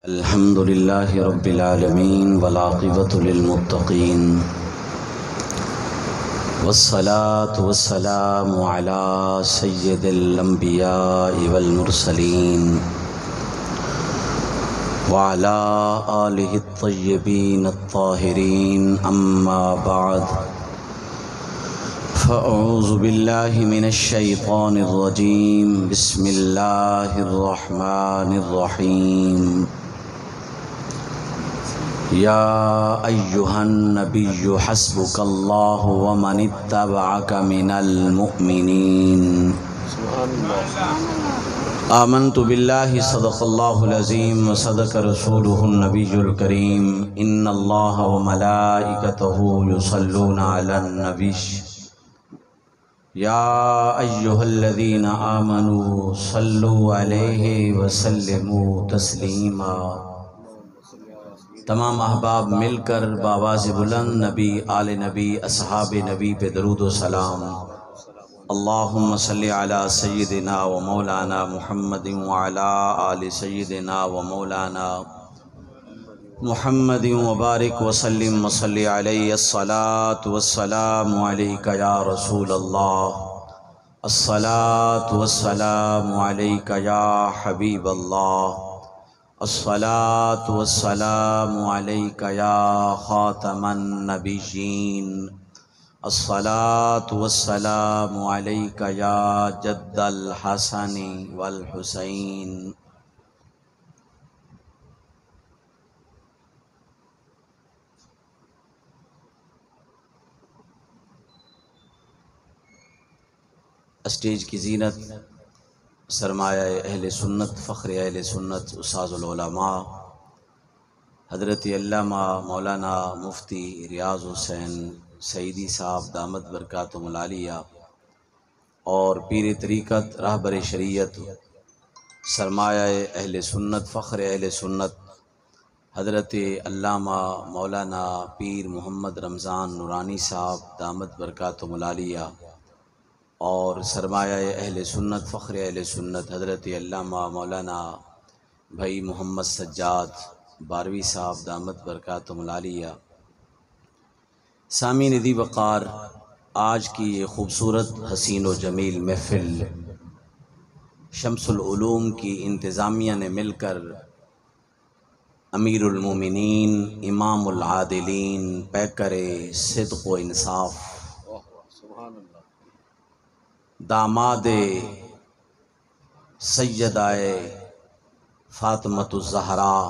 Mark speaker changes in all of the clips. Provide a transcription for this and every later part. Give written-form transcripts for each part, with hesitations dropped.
Speaker 1: الحمد لله رب العالمين والعاقبة للمتقين والصلاة والسلام على سيد الأنبياء والمرسلين وعلى آله الطيبين الطاهرين أما بعد فأعوذ بالله من الشيطان الرجيم بسم الله الرحمن الرحيم يا أيها النبي حسبك الله ومن اتبعك من المؤمنين آمنت بالله صدق الله العظيم وصدق رسوله النبي الكريم إن الله وملائكته يصلون على النبي يا أيها الذين آمنوا صلوا عليه وسلموا تسلیما۔ تمام احباب مل کر بآواز بلند نبی، آل نبی، اصحاب نبی پہ درود و سلام۔ اللہم صلی علی سیدنا و مولانا محمد وعلی آل سیدنا و مولانا محمد وبارک وسلم وصلی علیہ الصلاة والسلام علیک یا رسول اللہ، الصلاة والسلام علیک یا حبیب اللہ، الصلاة والسلام علیک یا خاتم النبیین، الصلاة والسلام علیک یا جد الحسن والحسین۔ اسٹیج کی زینت سرمایہ اہل سنت، فخر اہل سنت، استاذ العلماء حضرت علامہ مولانا مفتی ریاض حسین سعیدی صاحب دامت برکاتہم العالیہ، اور پیر طریقت راہبر شریعت سرمایہ اہل سنت، فخر اہل سنت حضرت علامہ مولانا پیر محمد رمضان نورانی صاحب دامت برکاتہم العالیہ، اور سرمایہ اہل سنت، فخر اہل سنت حضرت علامہ مولانا بھائی محمد سجاد باروی صاحب دامت برکاتہم العالیہ۔ سامعین ذی وقار، آج کی یہ خوبصورت حسین و جمیل محفل شمس العلوم کی انتظامیہ نے مل کر امیر المومنین، امام العادلین، پیکر صدق و انصاف، داماد سیدہ فاطمۃ الزہراء،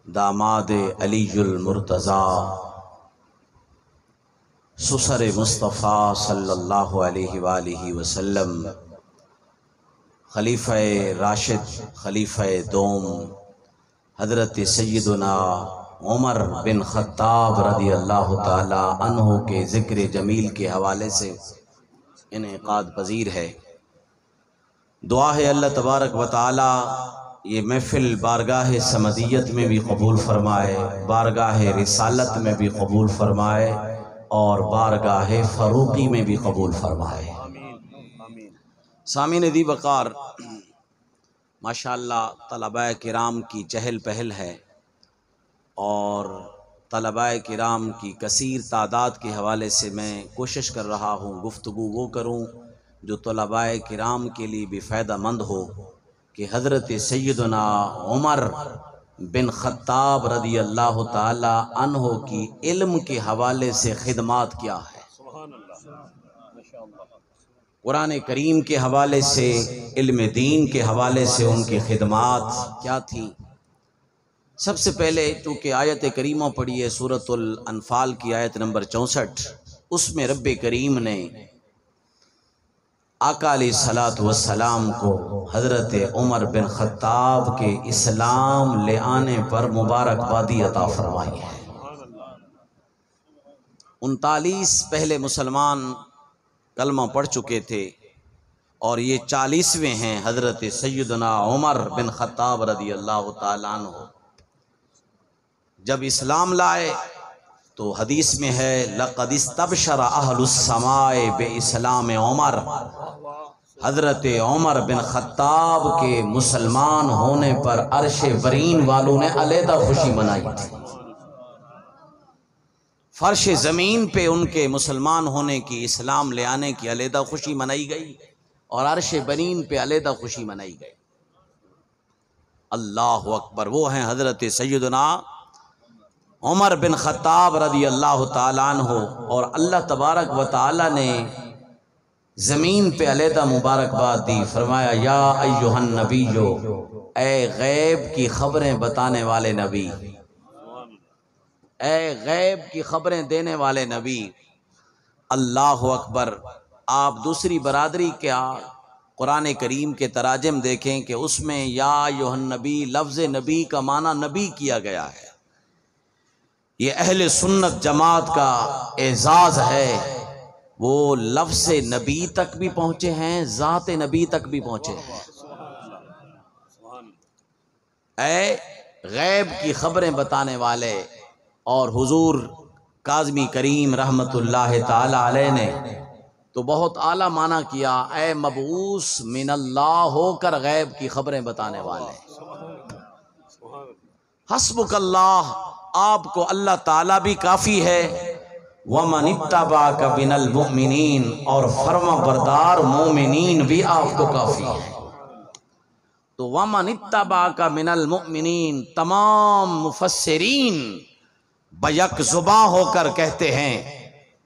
Speaker 1: داماد علی المرتضیٰ، سسر مصطفیٰ صلی اللہ علیہ وآلہ وسلم، خلیفہ راشد، خلیفہ دوم حضرت سیدنا عمر بن خطاب رضی اللہ تعالی عنہ کے ذکر جمیل کے حوالے سے انعقاد پذیر ہے۔ دعا ہے اللہ تبارک و تعالی یہ محفل بارگاہ سمدیت میں بھی قبول فرمائے، بارگاہ رسالت میں بھی قبول فرمائے، اور بارگاہ فروقی میں بھی قبول فرمائے۔ سامعین ذی وقار، ماشاءاللہ طلباء کرام کی چہل پہل ہے، اور طلباء کرام کی کثیر تعداد کے حوالے سے میں کوشش کر رہا ہوں گفتگو وہ کروں جو طلباء کرام کے لیے بھی فائدہ مند ہو، کہ حضرت سیدنا عمر بن خطاب رضی اللہ تعالی عنہ کی علم کے حوالے سے خدمات کیا ہے، قرآن کریم کے حوالے سے، علم دین کے حوالے سے ان کی خدمات کیا تھیں۔ سب سے پہلے چونکہ آیت کریمہ پڑھی ہے سورۃ الانفال کی آیت نمبر 64، اس میں رب کریم نے آقا علیہ الصلوۃ والسلام کو حضرت عمر بن خطاب کے اسلام لے آنے پر مبارکبادی عطا فرمائی ہے۔ 39 پہلے مسلمان کلمہ پڑھ چکے تھے، اور یہ 40ویں ہیں حضرت سیدنا عمر بن خطاب رضی اللہ تعالیٰ عنہ۔ جب اسلام لائے تو حدیث میں ہے لَقَدِ اسْتَبْشَرَ أَهْلُ السَّمَاءِ بِإِسْلَامِ عمر، حضرت عمر بن خطاب کے مسلمان ہونے پر عرش برین والوں نے علیحدہ خوشی منائی تھی۔ فرش زمین پہ ان کے مسلمان ہونے کی، اسلام لے آنے کی علیحدہ خوشی منائی گئی، اور عرش برین پہ علیحدہ خوشی منائی گئی۔ اللہ اکبر۔ وہ ہیں حضرت سیدنا عمر بن خطاب رضی اللہ تعالیٰ عنہ، اور اللہ تبارک و تعالیٰ نے زمین پہ علیحدہ مبارکباد دی۔ فرمایا یا ایہا النبی، اے غیب کی خبریں بتانے والے نبی، اے غیب کی خبریں دینے والے نبی۔ اللہ اکبر۔ آپ دوسری برادری کیا قرآن کریم کے تراجم دیکھیں کہ اس میں یا ایہا النبی، لفظ نبی کا معنی نبی کیا گیا ہے۔ یہ اہل سنت جماعت کا اعزاز ہے، وہ لفظ نبی تک بھی پہنچے ہیں، ذات نبی تک بھی پہنچے ہیں۔ اے غیب کی خبریں بتانے والے، اور حضور کاظمی کریم رحمت اللہ تعالی علیہ نے تو بہت اعلیٰ معنی کیا، اے مبعوث من اللہ ہو کر غیب کی خبریں بتانے والے۔ حسبک اللہ، آپ کو اللہ تعالیٰ بھی کافی ہے، وَمَنِ اتَّبَعَكَ مِنَ الْمُؤْمِنِينَ، اور فرما بردار مومنین بھی آپ کو کافی ہے۔ تو وَمَنِ اتَّبَعَكَ مِنَ الْمُؤْمِنِينَ تمام مفسرین بیک زباں ہو کر کہتے ہیں،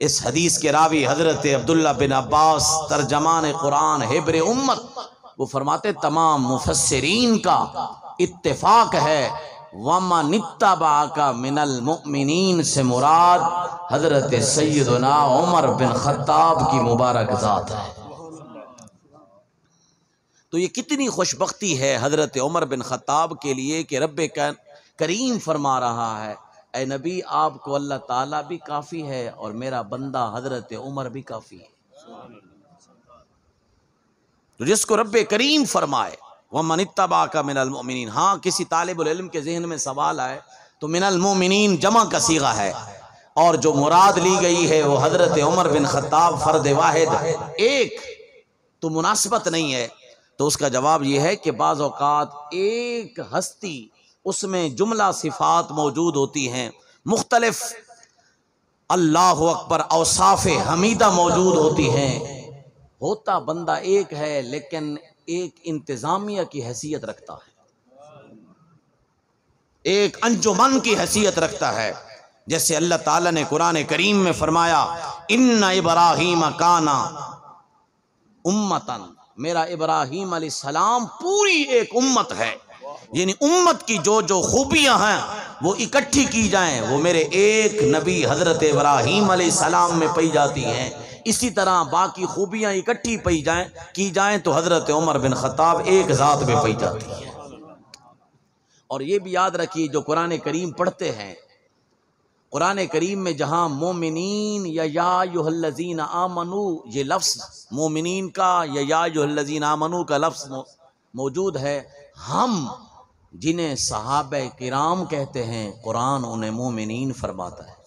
Speaker 1: اس حدیث کے راوی حضرت عبداللہ بن عباس ترجمان قرآن حبر امت، وہ فرماتے تمام مفسرین کا اتفاق ہے وَمَنِ اتَّبَعَكَ مِنَ الْمُؤْمِنِينَ سے مراد حضرت سیدنا عمر بن خطاب کی مبارک ذات ہے۔ تو یہ کتنی خوش بختی ہے حضرت عمر بن خطاب کے لیے کہ رب کریم فرما رہا ہے، اے نبی آپ کو اللہ تعالیٰ بھی کافی ہے، اور میرا بندہ حضرت عمر بھی کافی ہے۔ تو جس کو رب کریم فرمائے وَمَنِ اتَّبَعَكَ مِنَ الْمُؤْمِنِينَ، ہاں کسی طالب العلم کے ذہن میں سوال آئے تو من المؤمنین جمع کا صیغہ ہے، اور جو مراد لی گئی ہے وہ حضرت عمر بن خطاب فرد واحد ایک، تو مناسبت نہیں ہے۔ تو اس کا جواب یہ ہے کہ بعض اوقات ایک ہستی، اس میں جملہ صفات موجود ہوتی ہیں، مختلف اللہ اکبر اوصاف حمیدہ موجود ہوتی ہیں، ہوتا بندہ ایک ہے لیکن ایک انتظامیہ کی حیثیت رکھتا ہے، ایک انجمن کی حیثیت رکھتا ہے۔ جیسے اللہ تعالیٰ نے قرآن کریم میں فرمایا ان ابراہیم کان امتن، میرا ابراہیم علیہ السلام پوری ایک امت ہے، یعنی امت کی جو جو خوبیاں ہیں وہ اکٹھی کی جائیں وہ میرے ایک نبی حضرت ابراہیم علیہ السلام میں پائی جاتی ہیں، اسی طرح باقی خوبیاں اکٹھی کی جائیں تو حضرت عمر بن خطاب ایک ذات میں پائی جاتی ہے۔ اور یہ بھی یاد رکھیے جو قرآن کریم پڑھتے ہیں، قرآن کریم میں جہاں مومنین یا ایھا الذین آمنو یہ لفظ مومنین کا یا ایھا الذین آمنو کا لفظ موجود ہے، ہم جنہیں صحابہ کرام کہتے ہیں قرآن انہیں مومنین فرماتا ہے۔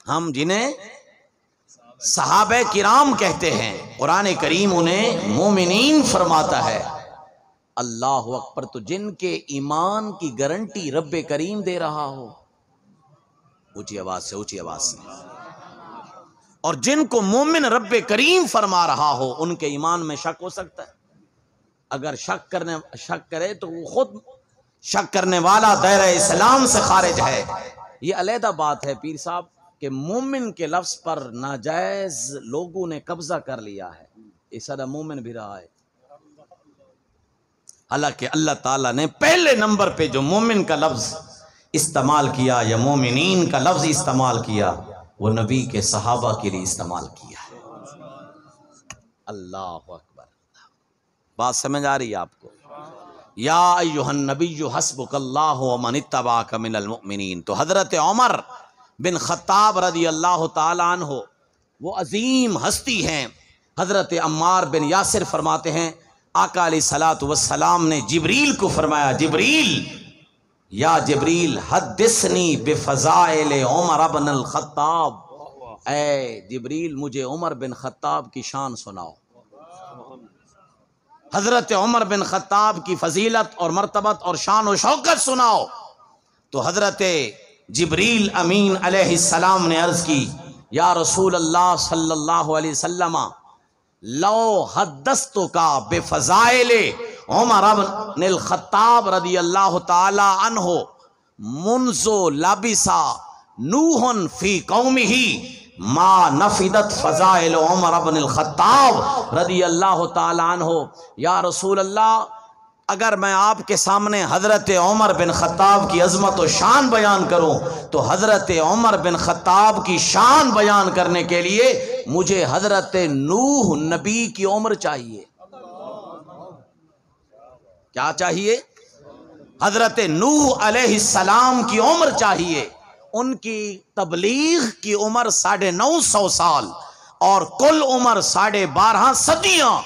Speaker 1: ہم جنہیں صحابہ کرام کہتے ہیں قرآن کریم انہیں مومنین فرماتا ہے۔ اللہ اکبر۔ تو جن کے ایمان کی گارنٹی رب کریم دے رہا ہو، اونچی آواز سے، اونچی آواز سے، اور جن کو مومن رب کریم فرما رہا ہو ان کے ایمان میں شک ہو سکتا ہے؟ اگر شک کرے تو وہ خود شک کرنے والا دائرہ اسلام سے خارج ہے۔ یہ علیحدہ بات ہے پیر صاحب کہ مومن کے لفظ پر ناجائز لوگوں نے قبضہ کر لیا ہے، یہ سارا مومن بھی رہا ہے، حالانکہ اللہ تعالیٰ نے پہلے نمبر پہ جو مومن کا لفظ استعمال کیا یا مومنین کا لفظ استعمال کیا وہ نبی کے صحابہ کے لیے استعمال کیا ہے۔ اللہ اکبر۔ بات سمجھ آ رہی ہے آپ کو؟ یا ایھا النبی حسبک اللہ ومن اتبعک من المؤمنین۔ تو حضرت عمر بن خطاب رضی اللہ تعالی عنہ وہ عظیم ہستی ہیں۔ حضرت عمار بن یاسر فرماتے ہیں آقا علیہ الصلوۃ والسلام نے جبریل کو فرمایا، جبریل یا جبریل حدثنی بفضائل عمر بن الخطاب، اے جبریل مجھے عمر بن خطاب کی شان سناؤ، حضرت عمر بن خطاب کی فضیلت اور مرتبت اور شان و شوکت سناؤ۔ تو حضرت جبریل امین علیہ السلام نے عرض کی یا رسول اللہ صلی اللہ علیہ وسلم لو حدثتک بفضائل عمر بن الخطاب رضی اللہ تعالی عنہ منذ لبث نوح فی قومہ ما نفدت فضائل عمر بن الخطاب رضی اللہ تعالی عنہ۔ یا رسول اللہ اگر میں آپ کے سامنے حضرت عمر بن خطاب کی عظمت و شان بیان کروں تو حضرت عمر بن خطاب کی شان بیان کرنے کے لیے مجھے حضرت نوح نبی کی عمر چاہیے۔ کیا چاہیے؟ حضرت نوح علیہ السلام کی عمر چاہیے۔ ان کی تبلیغ کی عمر 950 سال اور کل عمر 12.5 صدیاں۔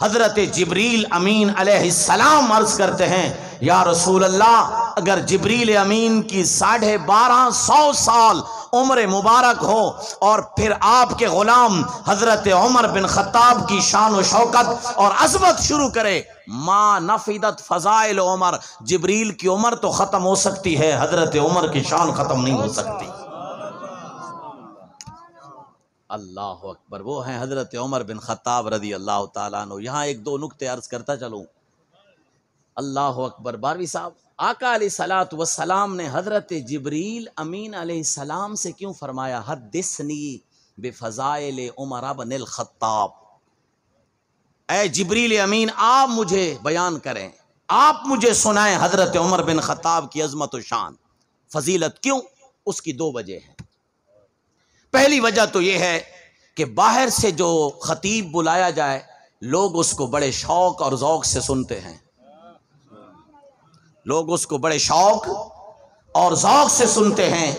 Speaker 1: حضرت جبریل امین علیہ السلام عرض کرتے ہیں یا رسول اللہ اگر جبریل امین کی 1250 سال عمر مبارک ہو اور پھر آپ کے غلام حضرت عمر بن خطاب کی شان و شوکت اور عظمت شروع کرے، ما نفدت فضائل عمر، جبریل کی عمر تو ختم ہو سکتی ہے، حضرت عمر کی شان ختم نہیں ہو سکتی۔ اللہ اکبر، وہ ہیں حضرت عمر بن خطاب رضی اللہ تعالیٰ عنہ۔ یہاں ایک دو نکتے عرض کرتا چلوں۔ اللہ اکبر، باروی صاحب آقا علیہ الصلوۃ والسلام نے حضرت جبریل امین علیہ السلام سے کیوں فرمایا حدثنی بفضائل عمر بن الخطاب؟ اے جبریل امین آپ مجھے بیان کریں، آپ مجھے سنائیں حضرت عمر بن خطاب کی عظمت و شان فضیلت۔ کیوں؟ اس کی دو وجہ ہیں۔ پہلی وجہ تو یہ ہے کہ باہر سے جو خطیب بلایا جائے لوگ اس کو بڑے شوق اور ذوق سے سنتے ہیں، لوگ اس کو بڑے شوق اور ذوق سے سنتے ہیں۔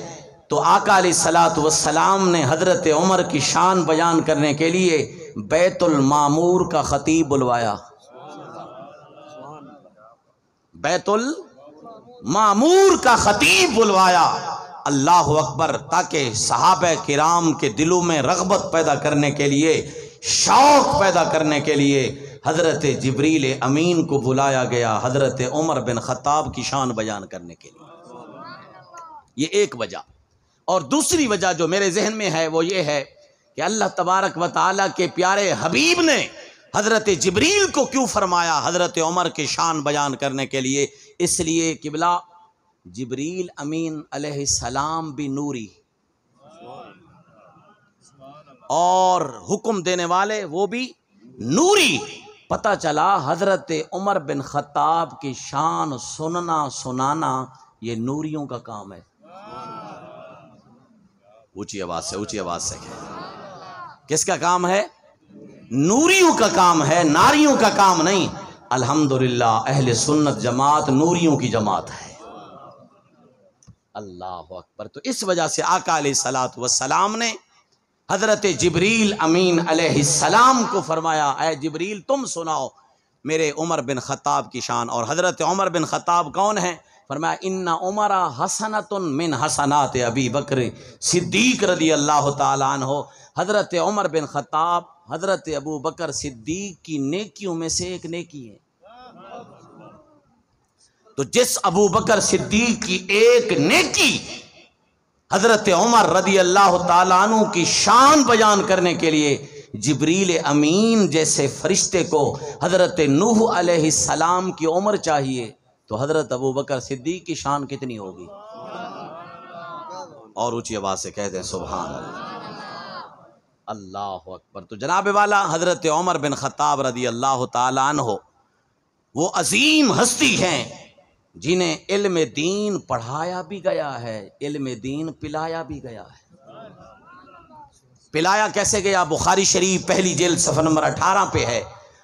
Speaker 1: تو آقا علیہ الصلوۃ والسلام نے حضرت عمر کی شان بیان کرنے کے لیے بیت المعمور کا خطیب بلوایا، بیت المعمور کا خطیب بلوایا۔ اللہ اکبر، تاکہ صحابہ کرام کے دلوں میں رغبت پیدا کرنے کے لیے، شوق پیدا کرنے کے لیے حضرت جبریل امین کو بلایا گیا حضرت عمر بن خطاب کی شان بیان کرنے کے لیے۔ یہ ایک وجہ۔ اور دوسری وجہ جو میرے ذہن میں ہے وہ یہ ہے کہ اللہ تبارک و تعالیٰ کے پیارے حبیب نے حضرت جبریل کو کیوں فرمایا حضرت عمر کی شان بیان کرنے کے لیے؟ اس لیے قبلہ جبریل امین علیہ السلام بھی نوری اور حکم دینے والے وہ بھی نوری۔ پتہ چلا حضرت عمر بن خطاب کی شان سننا سنانا یہ نوریوں کا کام ہے۔ اونچی آواز سے کس کا کام ہے؟ نوریوں کا کام ہے، ناریوں کا کام نہیں۔ الحمدللہ اہل سنت جماعت نوریوں کی جماعت ہے۔ اللہ اکبر۔ تو اس وجہ سے آقا علیہ الصلوۃ والسلام نے حضرت جبریل امین علیہ السلام کو فرمایا اے جبریل تم سناؤ میرے عمر بن خطاب کی شان۔ اور حضرت عمر بن خطاب کون ہیں؟ فرمایا ان عمر حسنۃ من حسنات ابی بکر صدیق رضی اللہ تعالی عنہ۔ حضرت عمر بن خطاب حضرت ابو بکر صدیق کی نیکیوں میں سے ایک نیکی ہے۔ تو جس ابو بکر صدیق کی ایک نیکی حضرت عمر رضی اللہ تعالیٰ عنہ کی شان بیان کرنے کے لیے جبریل امین جیسے فرشتے کو حضرت نوح علیہ السلام کی عمر چاہیے تو حضرت ابو بکر صدیق کی شان کتنی ہوگی؟ اور اونچی آواز سے کہہ دیں سبحان اللہ۔ اللہ اکبر۔ تو جناب والا حضرت عمر بن خطاب رضی اللہ تعالیٰ عنہ وہ عظیم ہستی ہیں جنہیں علم دین پڑھایا بھی گیا ہے، علم دین پلایا بھی گیا ہے۔ پلایا کیسے گیا؟ بخاری شریف پہلی جلد صفحہ نمبر 18 پہ ہے۔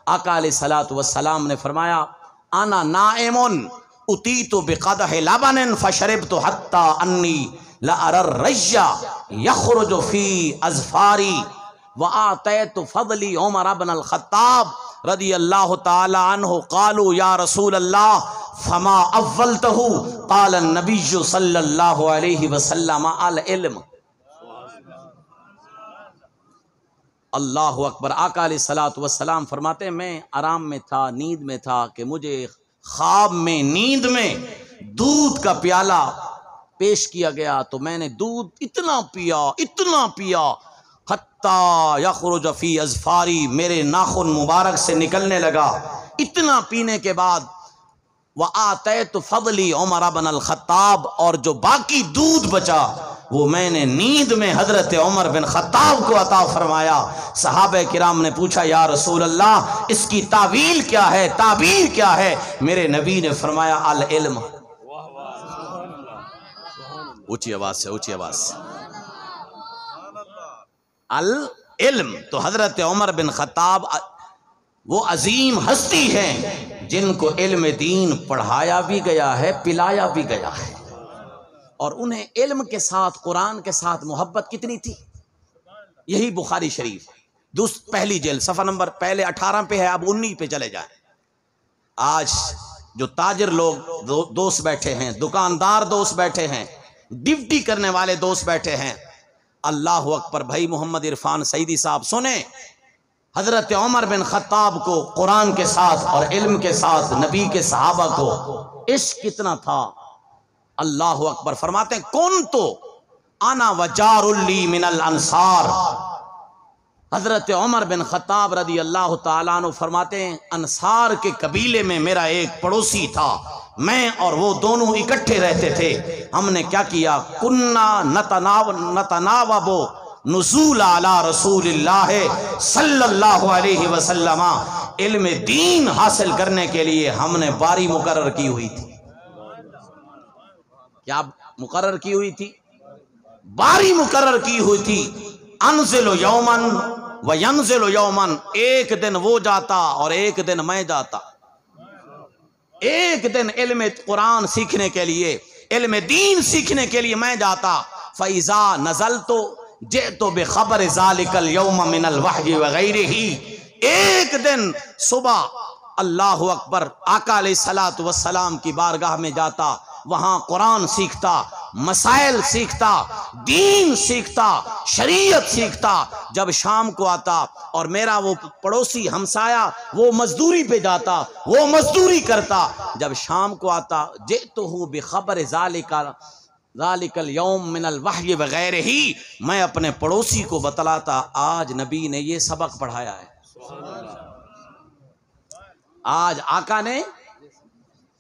Speaker 1: آقا علیہ الصلوۃ والسلام نے فرمایا انا نائم اتیت بقدح لبن فشربت حتی انی لأری الرج یخرج فی اظفاری وآتیت فضلی عمر بن الخطاب رضی اللہ تعالی عنہ۔ قالوا یا رسول اللہ فما اولتہ؟ قال النبی صلی اللہ علیہ وسلم العلم۔ اللہ اکبر۔ آقا علیہ الصلوۃ والسلام فرماتے ہیں میں آرام میں تھا، نیند میں تھا کہ مجھے خواب میں نیند میں دودھ کا پیالہ پیش کیا گیا، تو میں نے دودھ اتنا پیا حتیٰ یخرج فی اظفاری، میرے ناخن مبارک سے نکلنے لگا۔ اتنا پینے کے بعد وآتیت فضلی عمر بن الخطاب، اور جو باقی دودھ بچا وہ میں نے نیند میں حضرت عمر بن خطاب کو عطا فرمایا۔ صحابہ کرام نے پوچھا یا رسول اللہ اس کی تعویل کیا ہے، تعبیر کیا ہے؟ میرے نبی نے فرمایا العلم۔ اونچی آواز سے، اونچی آواز سے، العلم۔ تو حضرت عمر بن خطاب وہ عظیم ہستی ہیں جن کو علم دین پڑھایا بھی گیا ہے، پلایا بھی گیا ہے، اور انہیں علم کے ساتھ، قرآن کے ساتھ محبت کتنی تھی۔ یہی بخاری شریف پہلی جلد صفحہ نمبر پہلے 18 پہ ہے، اب 19 پہ چلے جائیں۔ آج جو تاجر لوگ دوست بیٹھے ہیں، دکاندار دوست بیٹھے ہیں، ڈیوٹی کرنے والے دوست بیٹھے ہیں، اللہ اکبر۔ بھائی محمد عرفان سعیدی صاحب سنیں، حضرت عمر بن خطاب کو قرآن کے ساتھ اور علم کے ساتھ نبی کے صحابہ کو عشق کتنا تھا۔ اللہ اکبر۔ فرماتے ہیں کنتو انا وجار لی من الانصار، حضرت عمر بن خطاب رضی اللہ تعالیٰ عنہ فرماتے ہیں انصار کے قبیلے میں میرا ایک پڑوسی تھا، میں اور وہ دونوں اکٹھے رہتے تھے۔ ہم نے کیا کیا، کننا نتناوب نزول علی رسول اللہ صلی اللہ علیہ وسلم، علم دین حاصل کرنے کے لیے ہم نے باری مقرر کی ہوئی تھی۔ کیا مقرر کی ہوئی تھی؟ باری مقرر کی ہوئی تھی۔ انزل یومن و ینزل یومن، ایک دن وہ جاتا اور ایک دن میں جاتا، ایک دن علم قرآن سیکھنے کے لیے، علم دین سیکھنے کے لیے میں جاتا۔ فَإِذَا نَزَلْتُ جِئْتُ بِخَبَرِ ذَلِكَ الْيَوْمَ مِنَ الْوَحْيِ وَغَيْرِهِ، ایک دن صبح اللہ اکبر آقا علیہ الصلوۃ والسلام کی بارگاہ میں جاتا، وہاں قرآن سیکھتا، مسائل سیکھتا، دین سیکھتا، شریعت سیکھتا۔ جب شام کو آتا اور میرا وہ پڑوسی ہمسایا وہ مزدوری پہ جاتا، وہ مزدوری کرتا، جب شام کو آتا جئتہ بخبر ذالک اليوم من الوحی وغیرہ، میں اپنے پڑوسی کو بتلاتا آج نبی نے یہ سبق پڑھایا ہے، آج آقا نے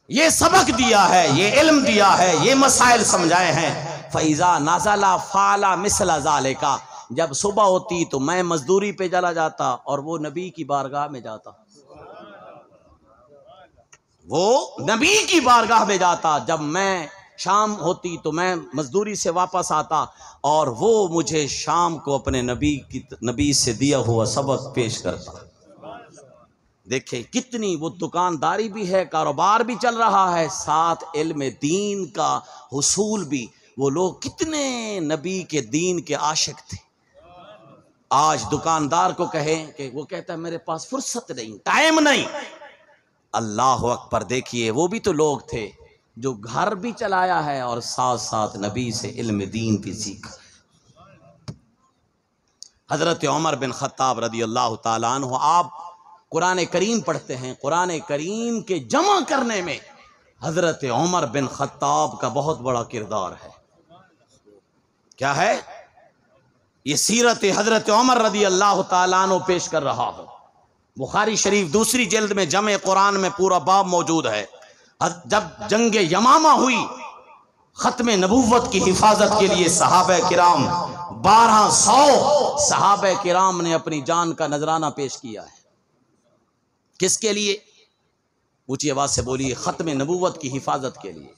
Speaker 1: یہ سبق دیا ہے، یہ علم دیا ہے، یہ مسائل سمجھائے ہیں۔ فَإِذَا نَزَلَ فَعَلَ مِثْلَ ذَلِكَ، جب صبح ہوتی تو میں مزدوری پہ چلا جاتا اور وہ نبی کی بارگاہ میں جاتا، وہ نبی کی بارگاہ میں جاتا۔ جب میں شام ہوتی تو میں مزدوری سے واپس آتا اور وہ مجھے شام کو اپنے نبی سے دیا ہوا سبق پیش کرتا۔ دیکھیں کتنی وہ دکانداری بھی ہے، کاروبار بھی چل رہا ہے، ساتھ علم دین کا حصول بھی۔ وہ لوگ کتنے نبی کے دین کے عاشق تھے۔ آج دکاندار کو کہیں کہ وہ کہتا ہے میرے پاس فرصت نہیں، ٹائم نہیں۔ اللہ اکبر، دیکھیے وہ بھی تو لوگ تھے جو گھر بھی چلایا ہے اور ساتھ ساتھ نبی سے علم دین بھی سیکھا۔ حضرت عمر بن خطاب رضی اللہ تعالیٰ عنہ، آپ قرآن کریم پڑھتے ہیں، قرآن کریم کے جمع کرنے میں حضرت عمر بن خطاب کا بہت بڑا کردار ہے۔ کیا ہے؟ یہ سیرت حضرت عمر رضی اللہ تعالیٰ عنہ پیش کر رہا ہوں۔ بخاری شریف دوسری جلد میں جمع قرآن میں پورا باب موجود ہے۔ جب جنگ یمامہ ہوئی، ختم نبوت کی حفاظت کے لیے صحابہ کرام 1200 صحابہ کرام نے اپنی جان کا نذرانہ پیش کیا ہے۔ کس کے لیے؟ اونچی آواز سے بولیے، ختم نبوت کی حفاظت کے لیے۔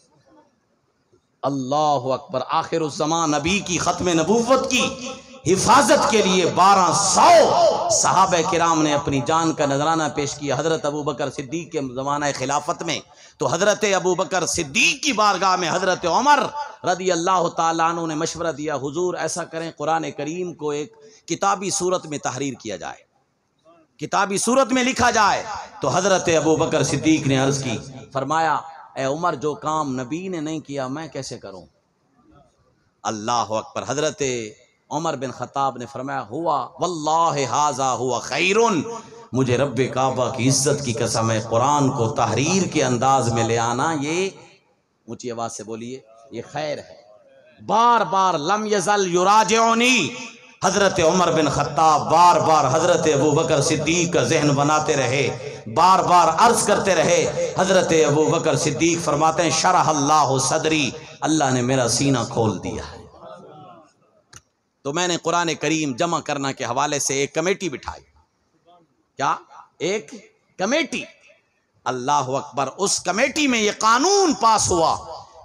Speaker 1: اللہ اکبر، آخر الزمان نبی کی ختم نبوت کی حفاظت کے لیے 1200 صحابہ کرام نے اپنی جان کا نذرانہ پیش کیا۔ حضرت ابوبکر صدیق کے زمانہ خلافت میں تو حضرت ابوبکر صدیق کی بارگاہ میں حضرت عمر رضی اللہ تعالیٰ عنہ نے مشورہ دیا، حضور ایسا کریں قرآن کریم کو ایک کتابی صورت میں تحریر کیا جائے، کتابی صورت میں لکھا جائے۔ تو حضرت ابوبکر صدیق نے عرض کی، فرمایا اے عمر جو کام نبی نے نہیں کیا میں کیسے کروں؟ اللہ اکبر۔ حضرت عمر بن خطاب نے فرمایا ہوا واللہ ھذا ہوا خیر، مجھے رب کعبہ کی عزت کی قسم ہے قرآن کو تحریر کے انداز میں لے آنا یہ، اونچی آواز سے بولیے، یہ خیر ہے۔ بار بار لم یزل یراجعنی، حضرت عمر بن خطاب بار بار حضرت ابوبکر صدیق کا ذہن بناتے رہے، بار بار عرض کرتے رہے۔ حضرت ابوبکر صدیق فرماتے ہیں شرح اللہ صدری، اللہ نے میرا سینہ کھول دیا ہے۔ تو میں نے قرآن کریم جمع کرنا کے حوالے سے ایک کمیٹی بٹھائی۔ کیا؟ ایک کمیٹی۔ اللہ اکبر۔ اس کمیٹی میں یہ قانون پاس ہوا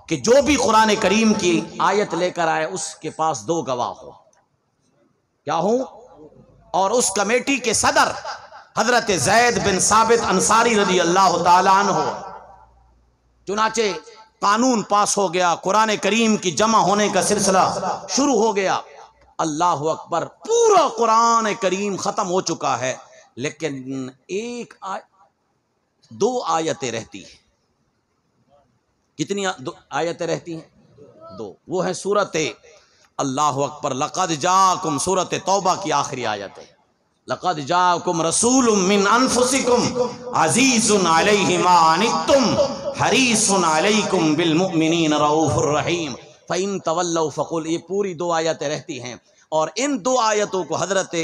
Speaker 1: کہ جو بھی قرآن کریم کی آیت لے کر آئے اس کے پاس 2 گواہ ہو۔ کیا ہوں؟ اور اس کمیٹی کے صدر حضرت زید بن ثابت انصاری رضی اللہ تعالیٰ عنہ۔ چنانچہ قانون پاس ہو گیا، قرآن کریم کی جمع ہونے کا سلسلہ شروع ہو گیا۔ اللہ اکبر۔ پورا قرآن کریم ختم ہو چکا ہے، لیکن 2 آیتیں رہتی ہیں۔ کتنی آیتیں رہتی ہیں؟ 2۔ وہ ہے سورت اللہ اکبر لقد جاءکم، سورت توبہ کی آخری آیت ہے۔ لقد جاءکم رسول من انفسکم عزیز علیہ ما عنتم حریص علیکم بالمؤمنین رؤوف الرحیم فإن تولوا فقل، یہ پوری 2 آیتیں رہتی ہیں۔ اور ان 2 آیتوں کو حضرت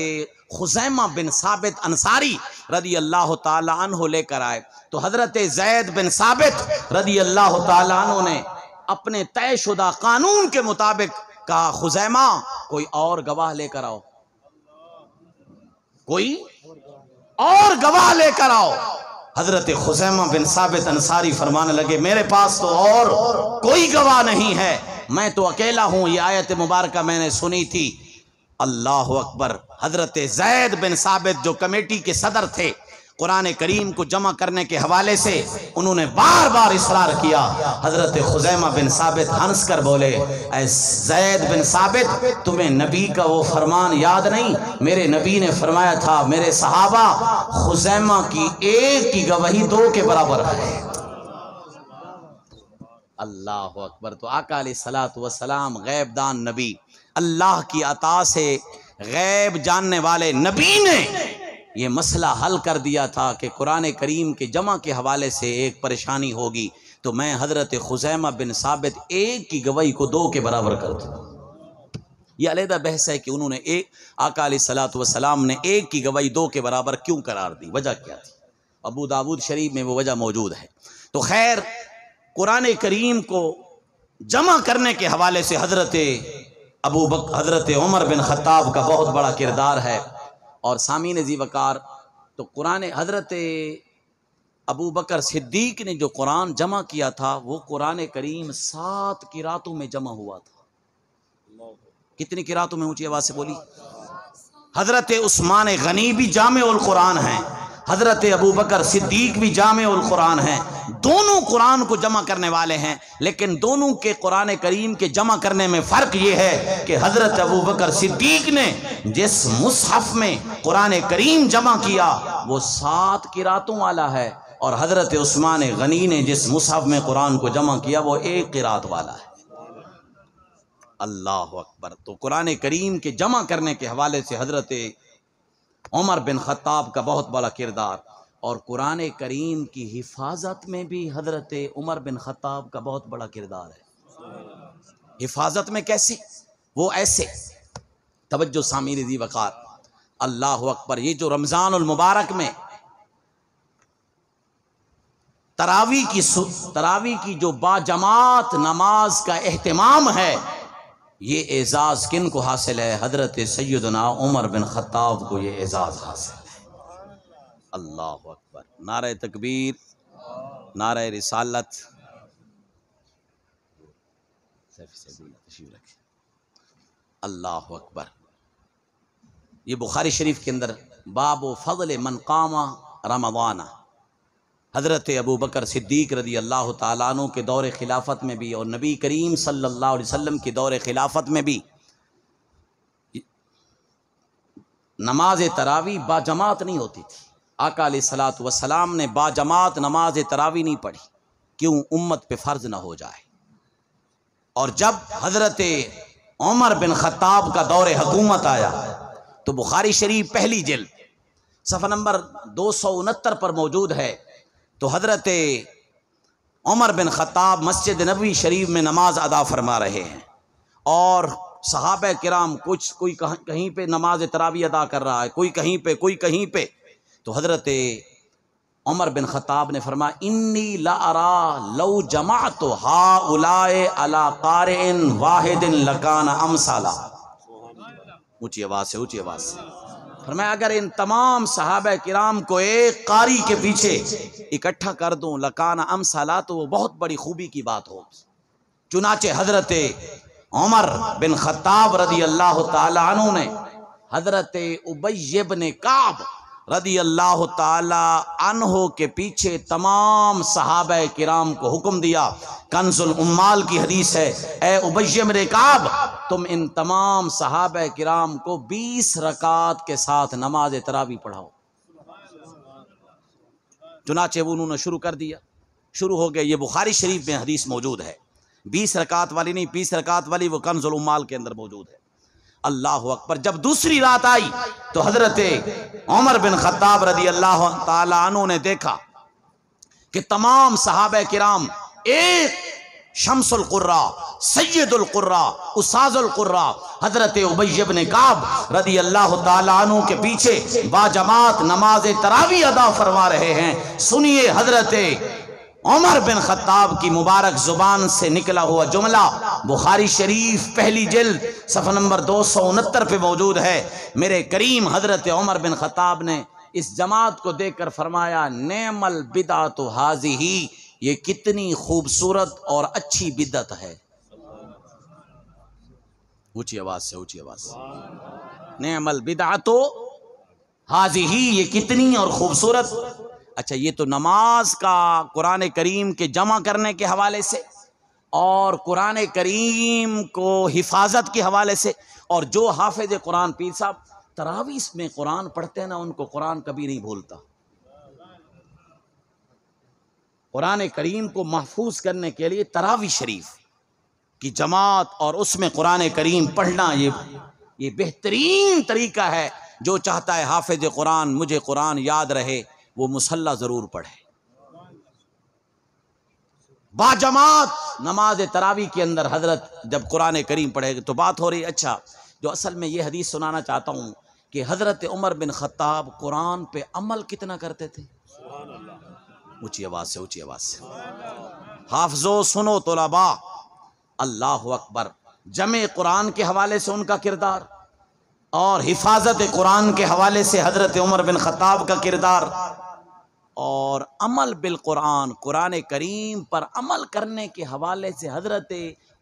Speaker 1: خزیمہ بن ثابت انصاری رضی اللہ تعالی عنہ لے کر آئے، تو حضرت زید بن ثابت رضی اللہ تعالی عنہ نے اپنے طے شدہ قانون کے مطابق کہا خزیمہ کوئی اور گواہ لے کر آؤ، کوئی اور گواہ لے کر آؤ۔ حضرت خزیمہ بن ثابت انصاری فرمانے لگے میرے پاس تو اور کوئی گواہ نہیں ہے، میں تو اکیلا ہوں، یہ آیت مبارکہ میں نے سنی تھی۔ اللہ اکبر۔ حضرت زید بن ثابت جو کمیٹی کے صدر تھے، قرآن کریم کو جمع کرنے کے حوالے سے انہوں نے بار بار اصرار کیا۔ حضرت خزیمہ بن ثابت ہنس کر بولے اے زید بن ثابت، تمہیں نبی کا وہ فرمان یاد نہیں؟ میرے نبی نے فرمایا تھا میرے صحابہ خزیمہ کی ایک کی گواہی 2 کے برابر ہے۔ اللہ اکبر۔ تو آقا علیہ الصلوۃ والسلام غیب دان نبی، اللہ کی عطا سے غیب جاننے والے نبی نے یہ مسئلہ حل کر دیا تھا کہ قرآن کریم کے جمع کے حوالے سے ایک پریشانی ہوگی تو میں حضرت خزیمہ بن ثابت ایک کی گواہی کو 2 کے برابر کر دوں۔ یہ علیحدہ بحث ہے کہ انہوں نے آقا علیہ الصلوۃ والسلام نے ایک کی گواہی 2 کے برابر کیوں قرار دی، وجہ کیا تھی؟ ابو داود شریف میں وہ وجہ موجود ہے۔ تو خیر، قرآن کریم کو جمع کرنے کے حوالے سے حضرت حضرت عمر بن خطاب کا بہت بڑا کردار ہے۔ اور سامعین ذی وقار، تو قرآن حضرت ابو بکر صدیق نے جو قرآن جمع کیا تھا وہ قرآن کریم 7 قراتوں میں جمع ہوا تھا۔ کتنی قراتوں میں؟ اونچی آواز سے بولی۔ حضرت عثمان غنی بھی جامع القرآن ہیں، حضرت ابو بکر صدیق بھی جامع القرآن ہیں، دونوں قرآن کو جمع کرنے والے ہیں، لیکن دونوں کے قرآن کریم کے جمع کرنے میں فرق یہ ہے کہ حضرت ابو بکر صدیق نے جس مصحف میں قرآن کریم جمع کیا وہ 7 قراتوں والا ہے، اور حضرت عثمان غنی نے جس مصحف میں قرآن کو جمع کیا وہ 1 قرات والا ہے۔ اللہ اکبر۔ تو قرآن کریم کے جمع کرنے کے حوالے سے حضرت عمر بن خطاب کا بہت بڑا کردار، اور قرآن کریم کی حفاظت میں بھی حضرت عمر بن خطاب کا بہت بڑا کردار ہے۔ حفاظت میں کیسے؟ وہ ایسے، توجہ سامعین ذی وقار، اللہ اکبر۔ یہ جو رمضان المبارک میں تراویح کی جو باجماعت نماز کا اہتمام ہے، یہ اعزاز کن کو حاصل ہے؟ حضرت سیدنا عمر بن خطاب کو یہ اعزاز حاصل ہے۔ اللہ اکبر۔ نعرہ تکبیر، نعرہ رسالت۔ اللہ اکبر۔ یہ بخاری شریف کے اندر باب فضل من قام رمضان، حضرت ابو بکر صدیق رضی اللہ تعالیٰ عنہ کے دور خلافت میں بھی اور نبی کریم صلی اللہ علیہ وسلم کے دور خلافت میں بھی نماز تراویح باجماعت نہیں ہوتی تھی۔ آقا علیہ الصلوۃ والسلام نے باجماعت نماز تراویح نہیں پڑھی، کیوں؟ امت پہ فرض نہ ہو جائے۔ اور جب حضرت عمر بن خطاب کا دور حکومت آیا تو بخاری شریف پہلی جلد صفحہ نمبر 269 پر موجود ہے. تو حضرت عمر بن خطاب مسجد نبوی شریف میں نماز ادا فرما رہے ہیں اور صحابہ کرام کوئی کہیں پہ نماز تراویح ادا کر رہا ہے، کوئی کہیں پہ کوئی کہیں پہ. تو حضرت عمر بن خطاب نے فرمایا انی لا ارا لو جمعت ہؤلاء علی قارئ واحد لکان امثالا. اونچی آواز سے اونچی آواز سے فرمایا اگر ان تمام صحابہ کرام کو ایک قاری کے پیچھے اکٹھا کر دوں لکان امثالا تو وہ بہت بڑی خوبی کی بات ہو. چنانچہ حضرت عمر بن خطاب رضی اللہ تعالی عنہ نے حضرت ابی بن کعب رضی اللہ تعالی عنہ کے پیچھے تمام صحابہ کرام کو حکم دیا. کنز الامال کی حدیث ہے اے ابی بن کعب تم ان تمام صحابہ کرام کو 20 رکعت کے ساتھ نماز تراویح پڑھاؤ. چنانچہ وہ انہوں نے شروع کر دیا، شروع ہو گئے. یہ بخاری شریف میں حدیث موجود ہے، 20 رکعت والی نہیں، 20 رکعت والی وہ کنز الامال کے اندر موجود ہے. اللہ اکبر. جب دوسری رات آئی تو حضرت عمر بن خطاب رضی اللہ تعالی عنہ نے دیکھا کہ تمام صحابہ کرام ایک شمس القرا، سید القرا، استاذ القرا حضرت ابی بن کعب رضی اللہ تعالی عنہ کے پیچھے باجماعت نماز تراویح ادا فرما رہے ہیں. سنیے حضرت عمر بن خطاب کی مبارک زبان سے نکلا ہوا جملہ بخاری شریف پہلی جلد صفحہ نمبر 269 پہ موجود ہے. میرے کریم حضرت عمر بن خطاب نے اس جماعت کو دیکھ کر فرمایا نعم البدعۃ ھذہ، یہ کتنی خوبصورت اور اچھی بدعت ہے. اونچی آواز سے اونچی آواز سے نعم البدعۃ ھذہ، یہ کتنی اور خوبصورت. اچھا یہ تو نماز کا قرآن کریم کے جمع کرنے کے حوالے سے اور قرآن کریم کو حفاظت کے حوالے سے. اور جو حافظ قرآن پیر صاحب تراویح میں قرآن پڑھتے ہیں نا ان کو قرآن کبھی نہیں بھولتا. قرآن کریم کو محفوظ کرنے کے لیے تراویح شریف کی جماعت اور اس میں قرآن کریم پڑھنا یہ بہترین طریقہ ہے. جو چاہتا ہے حافظ قرآن مجھے قرآن یاد رہے وہ مصلی ضرور پڑھے. با جماعت نماز تراویح کے اندر حضرت جب قرآن کریم پڑھے گا تو بات ہو رہی. اچھا جو اصل میں یہ حدیث سنانا چاہتا ہوں کہ حضرت عمر بن خطاب قرآن پہ عمل کتنا کرتے تھے. اونچی آواز سے اونچی آواز سے حافظو سنو طلباء، اللہ اکبر. جمع قرآن کے حوالے سے ان کا کردار اور حفاظت قرآن کے حوالے سے حضرت عمر بن خطاب کا کردار اور عمل بالقرآن، قرآن کریم پر عمل کرنے کے حوالے سے حضرت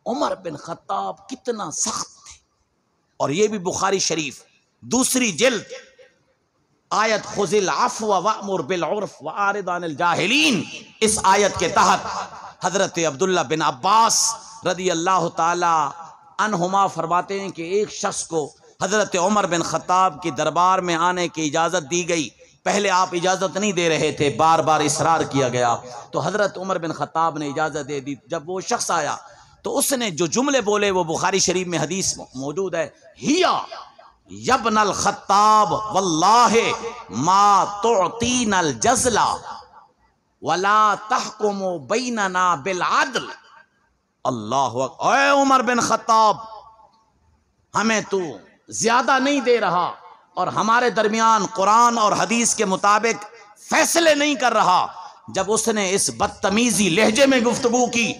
Speaker 1: عمر بن خطاب کتنا سخت تھے. اور یہ بھی بخاری شریف دوسری جلد آیت خذ العفو وامر بالعرف واعرض عن الجاہلین، اس آیت کے تحت حضرت عبداللہ بن عباس رضی اللہ تعالی عنہما فرماتے ہیں کہ ایک شخص کو حضرت عمر بن خطاب کی دربار میں آنے کی اجازت دی گئی. پہلے آپ اجازت نہیں دے رہے تھے، بار بار اصرار کیا گیا تو حضرت عمر بن خطاب نے اجازت دے دی. جب وہ شخص آیا تو اس نے جو جملے بولے وہ بخاری شریف میں حدیث موجود ہے ہیا یبن الخطاب واللہ ما تعطینا الجزل ولا تحکم بیننا بالعدل. اللہ اکبر. اے عمر بن خطاب ہمیں تو زیادہ نہیں دے رہا اور ہمارے درمیان قرآن اور حدیث کے مطابق فیصلے نہیں کر رہا. جب اس نے اس بدتمیزی لہجے میں گفتگو کی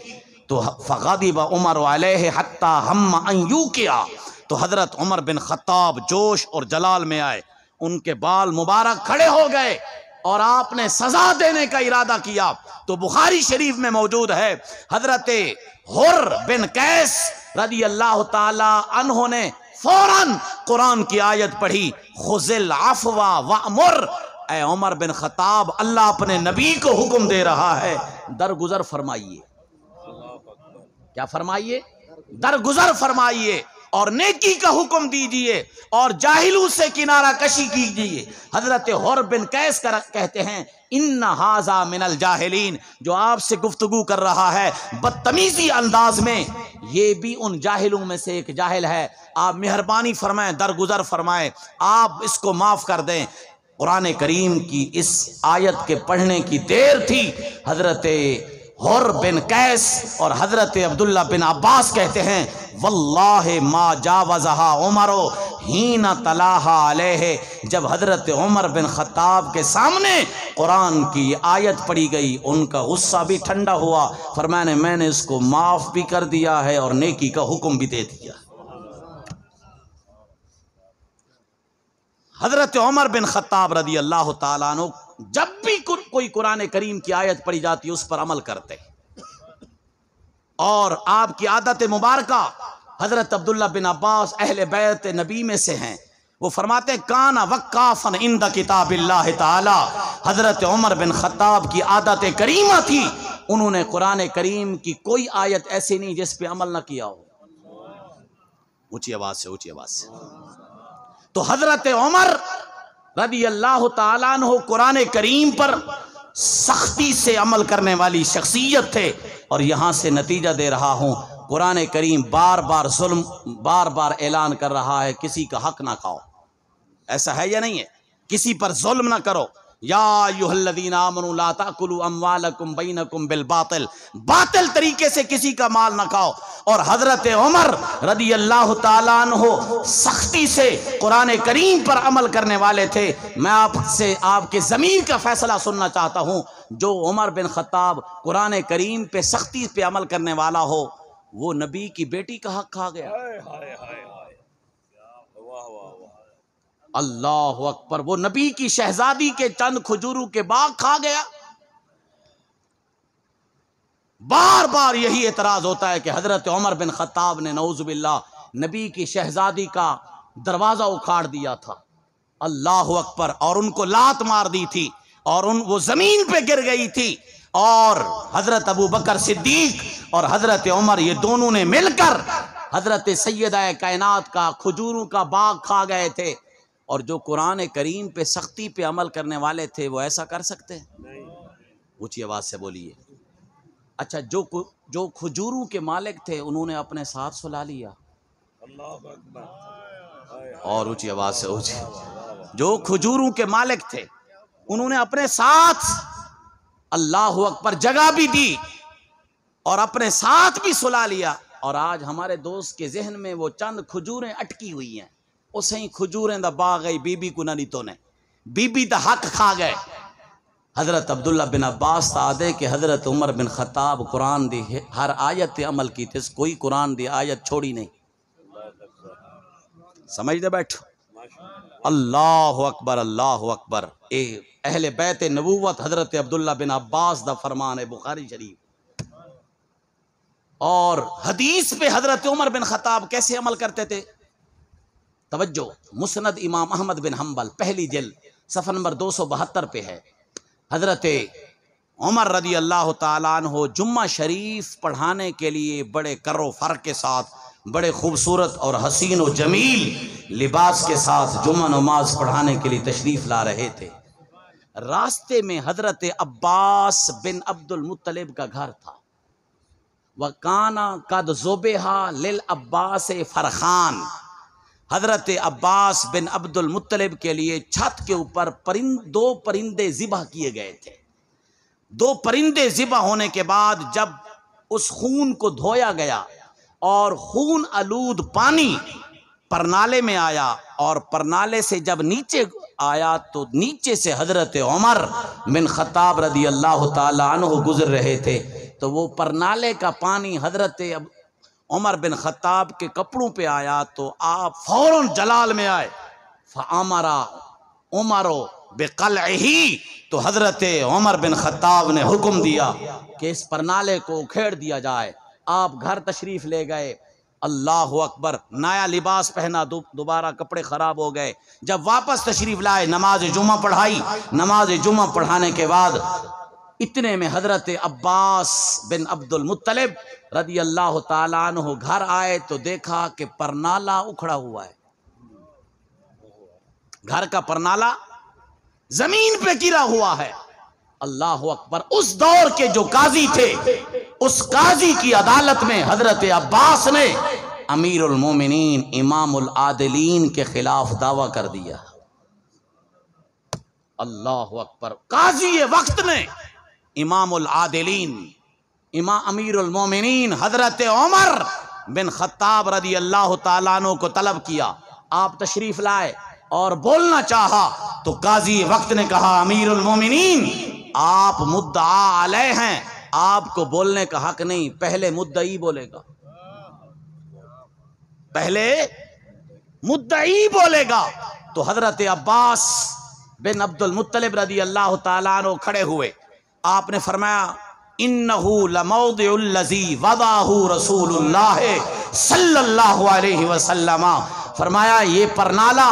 Speaker 1: تو فغضب عمر علیہ حتی ہم ان یوقع، تو حضرت عمر بن خطاب جوش اور جلال میں آئے، ان کے بال مبارک کھڑے ہو گئے اور آپ نے سزا دینے کا ارادہ کیا. تو بخاری شریف میں موجود ہے حضرت حر بن قیس رضی اللہ تعالی عنہ نے فوراً قرآن کی آیت پڑھی خذ العفو وامر. اے عمر بن خطاب اللہ اپنے نبی کو حکم دے رہا ہے درگزر فرمائیے. کیا فرمائیے؟ درگزر فرمائیے. اور نیکی کا حکم دیجئے اور جاہلوں سے کنارہ کشی کیجئے۔ حضرت حر بن قیس کہتے ہیں ان ھذا من الجاہلین، جو آپ سے گفتگو کر رہا ہے بدتمیزی انداز میں، یہ بھی ان جاہلوں میں سے ایک جاہل ہے، آپ مہربانی فرمائیں، درگزر فرمائیں، آپ اس کو معاف کر دیں۔ قرآن کریم کی اس آیت کے پڑھنے کی دیر تھی، حضرت حر بن قیس اور حضرت عبداللہ بن عباس کہتے ہیں واللہ ما جاوزہا عمر حین تلاہا علیہ، جب حضرت عمر بن خطاب کے سامنے قرآن کی آیت پڑھی گئی ان کا غصہ بھی ٹھنڈا ہوا، فرمایا میں نے اس کو معاف بھی کر دیا ہے اور نیکی کا حکم بھی دے دیا۔ حضرت عمر بن خطاب رضی اللہ تعالیٰ عنہ جب بھی کوئی قرآن کریم کی آیت پڑھی جاتی اس پر عمل کرتے، اور آپ کی عادت مبارکہ، حضرت عبداللہ بن عباس اہل بیت نبی میں سے ہیں، وہ فرماتے ہیں کانا وقافا عند کتاب اللہ تعالی، حضرت عمر بن خطاب کی عادت کریمہ تھی، انہوں نے قرآن کریم کی کوئی آیت ایسی نہیں جس پہ عمل نہ کیا ہو۔ اونچی آواز سے، اونچی آواز سے۔ تو حضرت عمر رضی اللہ تعالیٰ عنہ قرآن کریم پر سختی سے عمل کرنے والی شخصیت تھے، اور یہاں سے نتیجہ دے رہا ہوں، قرآن کریم بار بار اعلان کر رہا ہے کسی کا حق نہ کھاؤ، ایسا ہے یا نہیں ہے؟ کسی پر ظلم نہ کرو، یا ایھا الذین آمنوا لا تأکلوا اموالکم بینکم بالباطل، باطل طریقے سے کسی کا مال نہ کھاؤ۔ اور حضرت عمر رضی اللہ تعالیٰ عنہ سختی سے قرآن کریم پر عمل کرنے والے تھے۔ میں آپ سے آپ کے ضمیر کا فیصلہ سننا چاہتا ہوں، جو عمر بن خطاب قرآن کریم پہ سختی پہ عمل کرنے والا ہو، وہ نبی کی بیٹی کا حق کھا گیا۔ اللہ اکبر، وہ نبی کی شہزادی کے چند کھجوروں کے باغ کھا گیا۔ بار بار یہی اعتراض ہوتا ہے کہ حضرت عمر بن خطاب نے نعوذ باللہ نبی کی شہزادی کا دروازہ اکھاڑ دیا تھا، اللہ اکبر، اور ان کو لات مار دی تھی اور وہ زمین پہ گر گئی تھی، اور حضرت ابو بکر صدیق اور حضرت عمر یہ دونوں نے مل کر حضرت سیدہ کائنات کا کھجوروں کا باغ کھا گئے تھے۔ اور جو قرآن کریم پہ سختی پہ عمل کرنے والے تھے وہ ایسا کر سکتے ہیں؟ اونچی آواز سے بولیے۔ اچھا، جو کھجوروں کے مالک تھے انہوں نے اپنے ساتھ سلا لیا، اور اونچی آواز سے اونچی، جو کھجوروں کے مالک تھے انہوں نے اپنے ساتھ، اللہ اکبر، جگہ بھی دی اور اپنے ساتھ بھی سلا لیا۔ اور آج ہمارے دوست کے ذہن میں وہ چند کھجوریں اٹکی ہوئی ہیں، اسیں کھجوریں دا باغ گئی بی بی کو نہ تو نے بی بی دا حق کھا گئے۔ حضرت عبداللہ بن عباس دے کہ حضرت عمر بن خطاب قرآن دی ہر آیت تے عمل کی تھے، کوئی قرآن دی آیت چھوڑی نہیں۔ سمجھ دے بیٹھو، اللہ اکبر، اللہ اکبر۔ اہل بیت نبوت حضرت عبداللہ بن عباس دا فرمان ہے بخاری شریف۔ اور حدیث پہ حضرت عمر بن خطاب کیسے عمل کرتے تھے؟ توجہ، مسند امام احمد بن حنبل پہلی جلد صفحہ نمبر 272 پہ ہے، حضرت عمر رضی اللہ تعالیٰ عنہ جمعہ شریف پڑھانے کے لیے بڑے کر و فر کے ساتھ، بڑے خوبصورت اور حسین و جمیل لباس کے ساتھ جمعہ نماز پڑھانے کے لیے تشریف لا رہے تھے۔ راستے میں حضرت عباس بن عبد المطلب کا گھر تھا، وَكَانَ قَدْ ذُبِحَ لِلْعَبَّاسِ فَرْخَانِ، حضرت عباس بن عبد المطلب کے لیے چھت کے اوپر دو پرندے ذبح کیے گئے تھے۔ دو پرندے ذبح ہونے کے بعد جب اس خون کو دھویا گیا اور خون آلود پانی پرنالے میں آیا، اور پرنالے سے جب نیچے آیا تو نیچے سے حضرت عمر بن خطاب رضی اللہ تعالی عنہ گزر رہے تھے، تو وہ پرنالے کا پانی حضرت عمر بن خطاب کے کپڑوں پہ آیا تو آپ فوراً جلال میں آئے، فَأَمَرَ عُمَرُ بِقَلْعِهِ، تو حضرت عمر بن خطاب نے حکم دیا کہ اس پرنالے کو اکھیڑ دیا جائے۔ آپ گھر تشریف لے گئے، اللہ اکبر، نیا لباس پہنا، دوبارہ کپڑے خراب ہو گئے، جب واپس تشریف لائے نماز جمعہ پڑھائی، نماز جمعہ پڑھانے کے بعد اتنے میں حضرت عباس بن عبد المطلب رضی اللہ تعالیٰ عنہ گھر آئے تو دیکھا کہ پرنالہ اکھڑا ہوا ہے، گھر کا پرنالہ زمین پہ گرا ہوا ہے۔ اللہ اکبر۔ اس دور کے جو قاضی تھے، اس قاضی کی عدالت میں حضرت عباس نے امیر المومنین امام العادلین کے خلاف دعویٰ کر دیا۔ اللہ اکبر۔ قاضی وقت نے امام العادلین امیر المومنین حضرت عمر بن خطاب رضی اللہ تعالیٰ عنہ کو طلب کیا، آپ تشریف لائے اور بولنا چاہا تو قاضی وقت نے کہا امیر المومنین آپ مدعا علیہ ہیں، آپ کو بولنے کا حق نہیں، پہلے مدعی بولے گا، پہلے مدعی بولے گا۔ تو حضرت عباس بن عبد المطلب رضی اللہ تعالیٰ عنہ کھڑے ہوئے، آپ نے فرمایا انہو لموضع الذی وضعہ رسول اللہ صلی اللہ علیہ وسلم، فرمایا یہ پرنالہ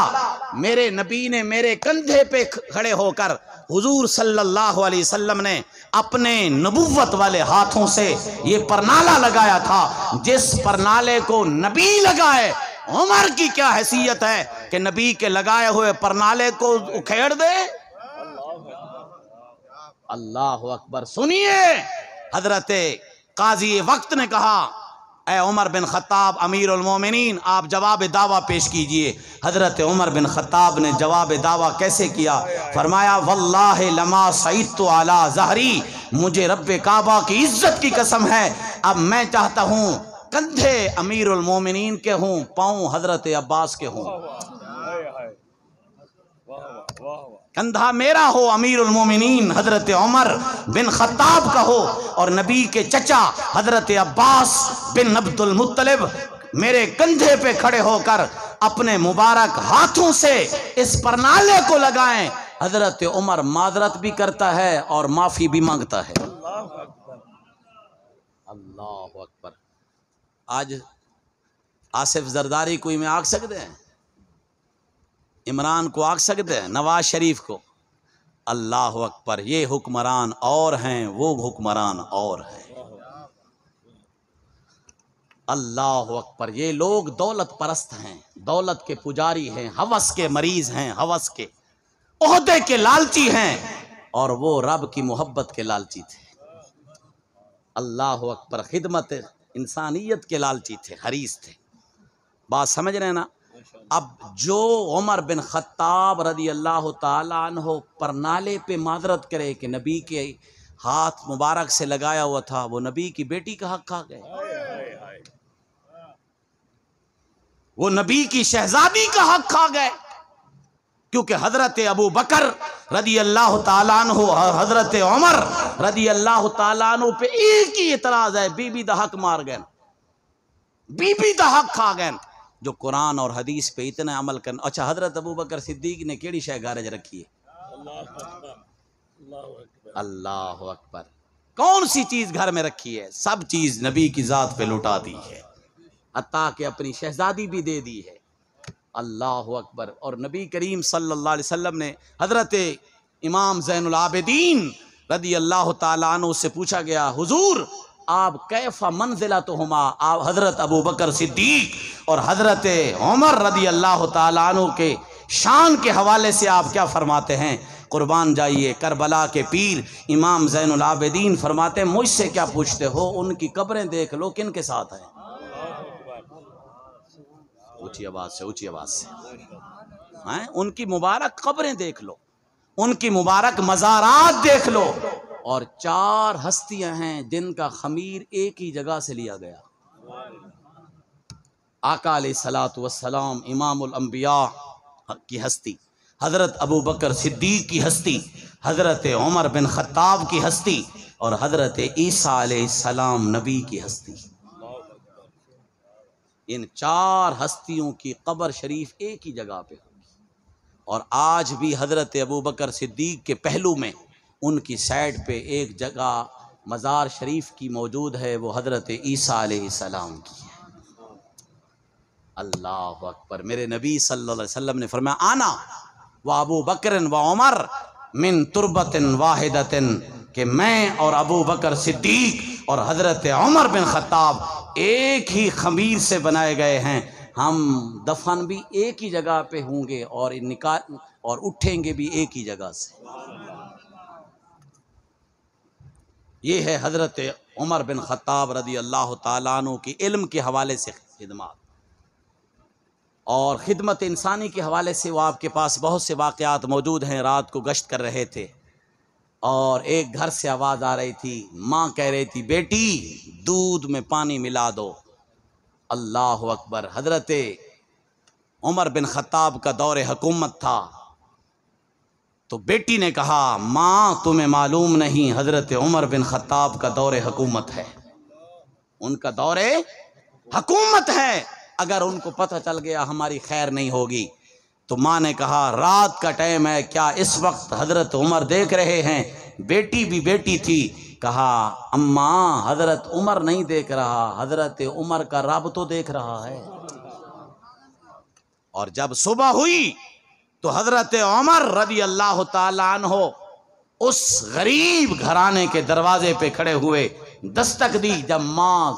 Speaker 1: میرے نبی نے میرے کندھے پہ کھڑے ہو کر حضور صلی اللہ علیہ وسلم نے اپنے نبوت والے ہاتھوں سے یہ پرنالہ لگایا تھا، جس پرنالے کو نبی لگائے عمر کی کیا حیثیت ہے کہ نبی کے لگائے ہوئے پرنالے کو اکھیڑ دے۔ اللہ اکبر۔ سنیے، حضرت قاضی وقت نے کہا اے عمر بن خطاب امیر المومنین آپ جواب دعویٰ پیش کیجئے۔ حضرت عمر بن خطاب نے جواب دعویٰ کیسے کیا؟ فرمایا واللہ لما صعدت علی ظہری، مجھے رب کعبہ کی عزت کی قسم ہے اب میں چاہتا ہوں کندھے امیر المومنین کے ہوں، پاؤں حضرت عباس کے ہوں، کندھا میرا ہو امیر المومنین حضرت عمر بن خطاب کا ہو، اور نبی کے چچا حضرت عباس بن عبد المطلب میرے کندھے پہ کھڑے ہو کر اپنے مبارک ہاتھوں سے اس پرنالے کو لگائیں۔ حضرت عمر معذرت بھی کرتا ہے اور معافی بھی مانگتا ہے۔ اللہ اکبر۔ آج آصف زرداری کوئی میں آگ سکتے ہیں، عمران کو آگ سکتے ہیں، نواز شریف کو؟ اللہ اکبر۔ یہ حکمران اور ہیں، وہ حکمران اور ہیں۔ اللہ اکبر۔ یہ لوگ دولت پرست ہیں، دولت کے پجاری ہیں، ہوس کے مریض ہیں، ہوس کے عہدے کے لالچی ہیں، اور وہ رب کی محبت کے لالچی تھے۔ اللہ اکبر۔ خدمت انسانیت کے لالچی تھے، حریص تھے۔ بات سمجھ رہے ہیں نا؟ اب جو عمر بن خطاب رضی اللہ تعالیٰ عنہ پرنالے پہ معذرت کرے کہ نبی کے ہاتھ مبارک سے لگایا ہوا تھا، وہ نبی کی بیٹی کا حق کھا گئے، وہ نبی کی شہزادی کا حق کھا گئے، کیونکہ حضرت ابو بکر رضی اللہ تعالیٰ عنہ اور حضرت عمر رضی اللہ تعالیٰ عنہ پہ ایک ہی اعتراض ہے، بی بی دا حق مار گئے، بی بی دا حق کھا گئے۔ جو قرآن اور حدیث پہ اتنا عمل کرنا۔ اچھا، حضرت ابو بکر صدیق نے کیڑی شے گارج رکھی ہے؟ اللہ اکبر۔ کون سی چیز گھر میں رکھی ہے؟ سب چیز نبی کی ذات پہ لٹا دی ہے، حتیٰ کہ اپنی شہزادی بھی دے دی ہے۔ اللہ اکبر۔ اور نبی کریم صلی اللہ علیہ وسلم نے حضرت امام زین العابدین رضی اللہ تعالیٰ عنہ سے پوچھا گیا حضور آپ کیف منزلتہما، آپ حضرت ابو بکر صدیق اور حضرت عمر رضی اللہ تعالیٰ عنہ کے شان کے حوالے سے آپ کیا فرماتے ہیں؟ قربان جائیے کربلا کے پیر امام زین العابدین فرماتے ہیں مجھ سے کیا پوچھتے ہو، ان کی قبریں دیکھ لو کن کے ساتھ ہیں۔ اونچی آواز سے، اونچی آواز سے۔ ان کی مبارک قبریں دیکھ لو، ان کی مبارک مزارات دیکھ لو، اور 4 ہستیاں ہیں جن کا خمیر ایک ہی جگہ سے لیا گیا۔ آقا علیہ الصلوۃ والسلام امام الانبیاء کی ہستی، حضرت ابو بکر صدیق کی ہستی، حضرت عمر بن خطاب کی ہستی، اور حضرت عیسیٰ علیہ السلام نبی کی ہستی۔ ان 4 ہستیوں کی قبر شریف ایک ہی جگہ پہ ہوگی، اور آج بھی حضرت ابو بکر صدیق کے پہلو میں ان کی سائڈ پہ ایک جگہ مزار شریف کی موجود ہے، وہ حضرت عیسیٰ علیہ السلام کی ہے۔ اللہ اکبر۔ میرے نبی صلی اللہ علیہ وسلم نے فرمایا آنا و ابو بکر و عمر من تربت واحدت کہ میں اور ابو بکر صدیق اور حضرت عمر بن خطاب ایک ہی خمیر سے بنائے گئے ہیں، ہم دفن بھی ایک ہی جگہ پہ ہوں گے اور نکال اور اٹھیں گے بھی ایک ہی جگہ سے۔ یہ ہے حضرت عمر بن خطاب رضی اللہ تعالیٰ عنہ کی علم کے حوالے سے خدمات، اور خدمت انسانی کے حوالے سے وہ آپ کے پاس بہت سے واقعات موجود ہیں۔ رات کو گشت کر رہے تھے اور ایک گھر سے آواز آ رہی تھی، ماں کہہ رہی تھی بیٹی دودھ میں پانی ملا دو۔ اللہ اکبر! حضرت عمر بن خطاب کا دور حکومت تھا، تو بیٹی نے کہا ماں تمہیں معلوم نہیں حضرت عمر بن خطاب کا دور حکومت ہے، ان کا دور حکومت ہے، اگر ان کو پتہ چل گیا ہماری خیر نہیں ہوگی۔ تو ماں نے کہا رات کا ٹائم ہے، کیا اس وقت حضرت عمر دیکھ رہے ہیں؟ بیٹی بھی بیٹی تھی، کہا اماں حضرت عمر نہیں دیکھ رہا، حضرت عمر کا رب تو دیکھ رہا ہے۔ اور جب صبح ہوئی تو حضرت عمر رضی اللہ تعالیٰ عنہ اس غریب گھرانے کے دروازے پہ کھڑے ہوئے، دستک دی۔ جب ماں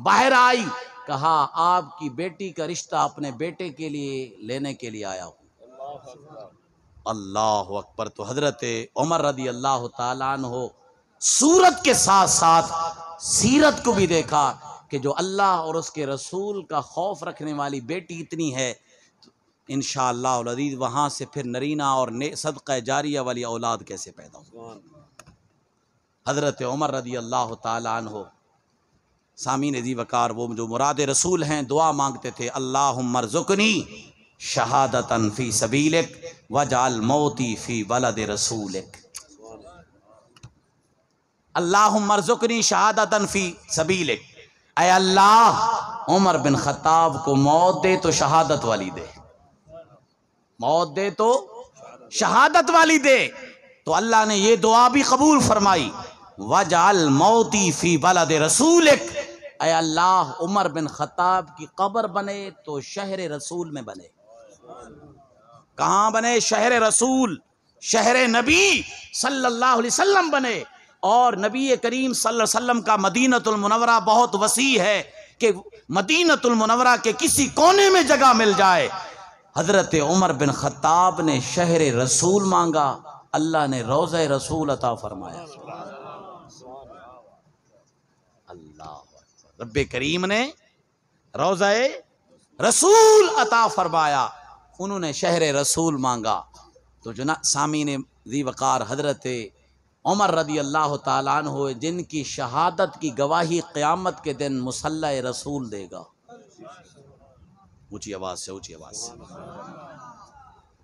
Speaker 1: باہر آئی کہا آپ کی بیٹی کا رشتہ اپنے بیٹے کے لیے لینے کے لیے آیا ہوں۔ اللہ اکبر! تو حضرت عمر رضی اللہ تعالیٰ عنہ صورت کے ساتھ ساتھ سیرت کو بھی دیکھا کہ جو اللہ اور اس کے رسول کا خوف رکھنے والی بیٹی اتنی ہے، انشاءاللہ العزیز وہاں سے پھر نرینہ اور صدقہ جاریہ والی اولاد کیسے پیدا ہو۔ حضرت عمر رضی اللہ تعالیٰ عنہ سامعین ذی وقار وہ جو مراد رسول ہیں دعا مانگتے تھے، اللہم ارزقنی شہادتاً فی سبیلک وجعل موتی فی بلد رسولک۔ اللہم ارزقنی شہادتاً فی سبیلک، اے اللہ عمر بن خطاب کو موت دے تو شہادت والی دے، موت دے تو شہادت والی دے۔ تو اللہ نے یہ دعا بھی قبول فرمائی، وجعل موتی فی بلد رسولک، اے اللہ عمر بن خطاب کی قبر بنے تو شہر رسول میں بنے۔ کہاں بنے؟ شہر رسول، شہر نبی صلی اللہ علیہ وسلم بنے۔ اور نبی کریم صلی اللہ علیہ وسلم کا مدینۃ المنورہ بہت وسیع ہے کہ مدینۃ المنورہ کے کسی کونے میں جگہ مل جائے۔ حضرت عمر بن خطاب نے شہر رسول مانگا، اللہ نے روضہ رسول عطا فرمایا۔ اللہ اکبر! رب کریم نے روضہ رسول عطا فرمایا، انہوں نے شہر رسول مانگا۔ تو جناب سامعین ذی وقار حضرت عمر رضی اللہ تعالیٰ عنہ جن کی شہادت کی گواہی قیامت کے دن مصلی رسول دے گا۔ اونچی آواز سے، اونچی آواز سے۔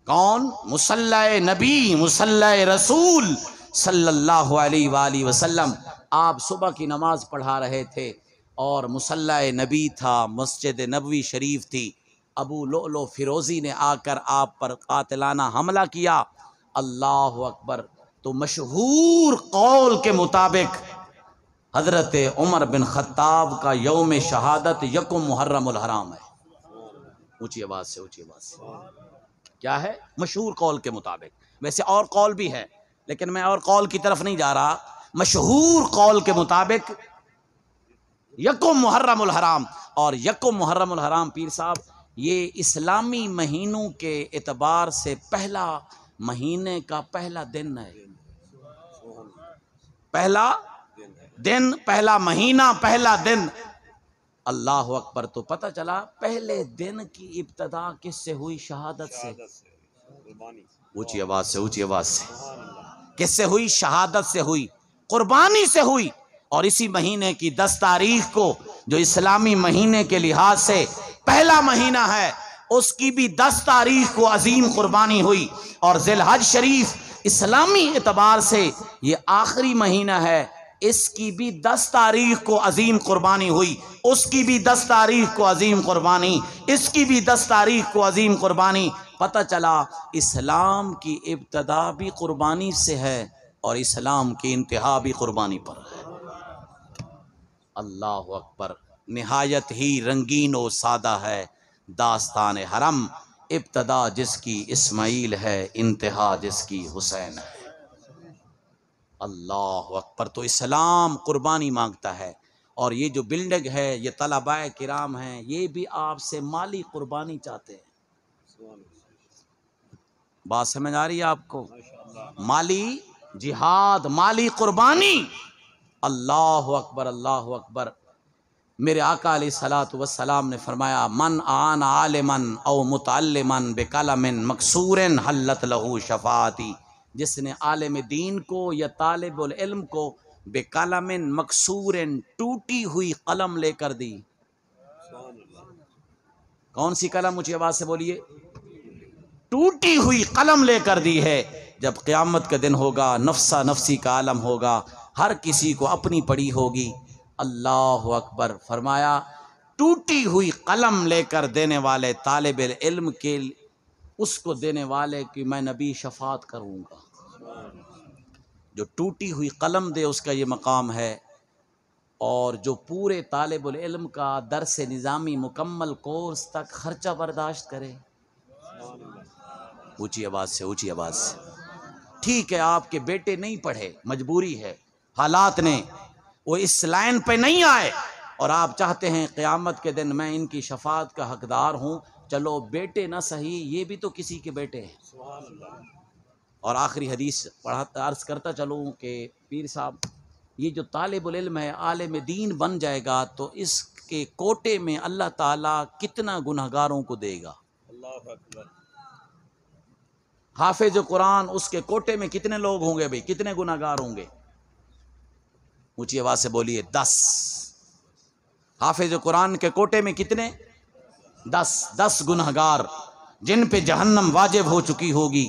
Speaker 1: کون؟ مصلی نبی، مصلی رسول صلی اللہ علیہ وآلہ وسلم۔ آپ صبح کی نماز پڑھا رہے تھے اور مصلی نبی تھا، مسجد نبوی شریف تھی، ابو لؤلؤ فیروزی نے آ کر آپ پر قاتلانہ حملہ کیا۔ اللہ اکبر! تو مشہور قول کے مطابق حضرت عمر بن خطاب کا یوم شہادت یکم محرم الحرام ہے۔ اونچی آواز سے، اونچی آواز سے۔ کیا ہے؟ مشہور قول کے مطابق، ویسے اور قول بھی ہے لیکن میں اور قول کی طرف نہیں جا رہا، مشہور قول کے مطابق یکم محرم الحرام۔ اور یکم محرم الحرام پیر صاحب یہ اسلامی مہینوں کے اعتبار سے پہلا مہینے کا پہلا دن ہے، پہلا دن، پہلا مہینہ، پہلا دن۔ اللہ اکبر! تو پتہ چلا پہلے دن کی ابتدا کس سے ہوئی؟ شہادت سے۔ اونچی آواز سے، اونچی آواز سے۔ کس سے ہوئی؟ شہادت سے ہوئی، قربانی سے ہوئی۔ اور اسی مہینے کی 10 تاریخ کو جو اسلامی مہینے کے لحاظ سے پہلا مہینہ ہے، اس کی بھی 10 تاریخ کو عظیم قربانی ہوئی۔ اور ذی الحج شریف اسلامی اعتبار سے یہ آخری مہینہ ہے، اس کی بھی 10 تاریخ کو عظیم قربانی ہوئی، اس کی بھی 10 تاریخ کو عظیم قربانی، اس کی بھی 10 تاریخ کو عظیم قربانی۔ پتہ چلا اسلام کی ابتدا بھی قربانی سے ہے اور اسلام کی انتہا بھی قربانی پر ہے۔ اللہ اکبر! نہایت ہی رنگین و سادہ ہے داستان حرم، ابتدا جس کی اسماعیل ہے، انتہا جس کی حسین ہے۔ اللہ اکبر. تو اسلام قربانی مانگتا ہے، اور یہ جو بلڈنگ ہے، یہ طلباء کرام ہیں، یہ بھی آپ سے مالی قربانی چاہتے ہیں. بات سمجھ آ رہی ہے آپ کو؟ مالی جہاد، مالی قربانی. اللہ اکبر، اللہ اکبر. میرے آقا علیہ الصلوۃ والسلام نے فرمایا من آن عالما او متعلما بقلم مکسور حلت لہ شفاعتی. جس نے عالم دین کو یا طالب العلم کو بقلم مکسور، ٹوٹی ہوئی قلم لے کر دی. کون سی قلم؟ اونچی آواز سے بولیے. ٹوٹی ہوئی قلم لے کر دی ہے. جب قیامت کا دن ہوگا، نفسا نفسی کا عالم ہوگا، ہر کسی کو اپنی پڑی ہوگی. اللہ اکبر. فرمایا ٹوٹی ہوئی قلم لے کر دینے والے طالب علم کے، اس کو دینے والے کی میں نبی شفاعت کروں گا. جو ٹوٹی ہوئی قلم دے اس کا یہ مقام ہے، اور جو پورے طالب العلم کا درس نظامی مکمل کورس تک خرچہ برداشت کرے. اونچی آواز سے، اونچی آواز سے. ٹھیک ہے آپ کے بیٹے نہیں پڑھے، مجبوری ہے، حالات نے، وہ اس لائن پہ نہیں آئے، اور آپ چاہتے ہیں قیامت کے دن میں ان کی شفاعت کا حقدار ہوں. چلو بیٹے نہ صحیح، یہ بھی تو کسی کے بیٹے ہیں. اور آخری حدیث پڑھاتا عرض کرتا چلوں کہ پیر صاحب، یہ جو طالب العلم ہے عالم دین بن جائے گا تو اس کے کوٹے میں اللہ تعالیٰ کتنا گنہگاروں کو دے گا. اللہ اکبر. حافظ قرآن، اس کے کوٹے میں کتنے لوگ ہوں گے بھائی، کتنے گنہگار ہوں گے؟ اونچی آواز سے بولیے. 10. حافظ قرآن کے کوٹے میں کتنے؟ 10 گنہگار جن پہ جہنم واجب ہو چکی ہوگی.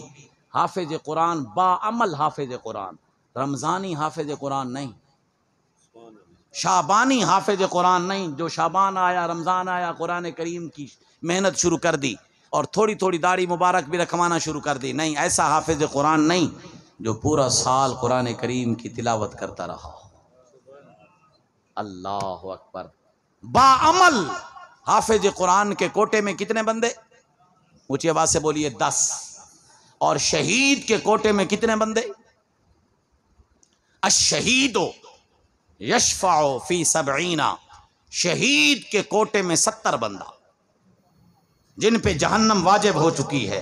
Speaker 1: حافظ قرآن، با عمل حافظ قرآن، رمضانی حافظ قرآن نہیں، شعبانی حافظ قرآن نہیں، جو شعبان آیا رمضان آیا قرآن کریم کی محنت شروع کر دی اور تھوڑی تھوڑی داڑھی مبارک بھی رکھوانا شروع کر دی. نہیں، ایسا حافظ قرآن نہیں جو پورا سال قرآن کریم کی تلاوت کرتا رہا. اللہ اکبر. با عمل حافظ قرآن کے کوٹے میں کتنے بندے؟ اونچی آواز سے بولیے. 10. اور شہید کے کوٹے میں کتنے بندے؟ الشہید یشفع فی 70. شہید کے کوٹے میں 70 بندہ جن پہ جہنم واجب ہو چکی ہے،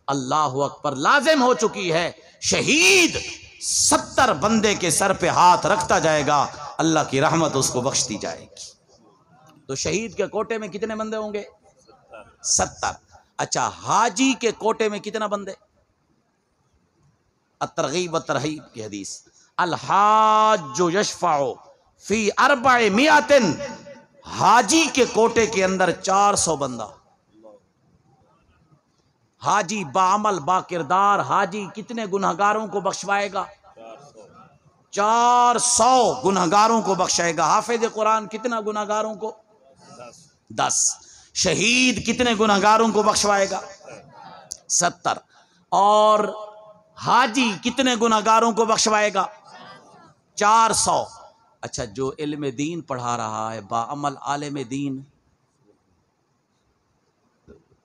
Speaker 1: اللہ اکبر، لازم ہو چکی ہے. شہید 70 بندے کے سر پہ ہاتھ رکھتا جائے گا، اللہ کی رحمت اس کو بخش دی جائے گی. تو شہید کے کوٹے میں کتنے بندے ہوں گے؟ 70. اچھا، حاجی کے کوٹے میں کتنا بندے؟ الترغیب والترہیب کی حدیث، الحاج یشفع فی 400. حاجی کے کوٹے کے اندر 400 بندہ. حاجی بعمل با کردار، حاجی کتنے گنہگاروں کو بخشوائے گا؟ 400 گنہگاروں کو بخشائے گا. حافظ قرآن کتنا گنہگاروں کو؟ 10. شہید کتنے گنہگاروں کو بخشوائے گا؟ 70. اور حاجی کتنے گنہگاروں کو بخشوائے گا؟ 400. اچھا، جو علم دین پڑھا رہا ہے، با عمل عالم دین،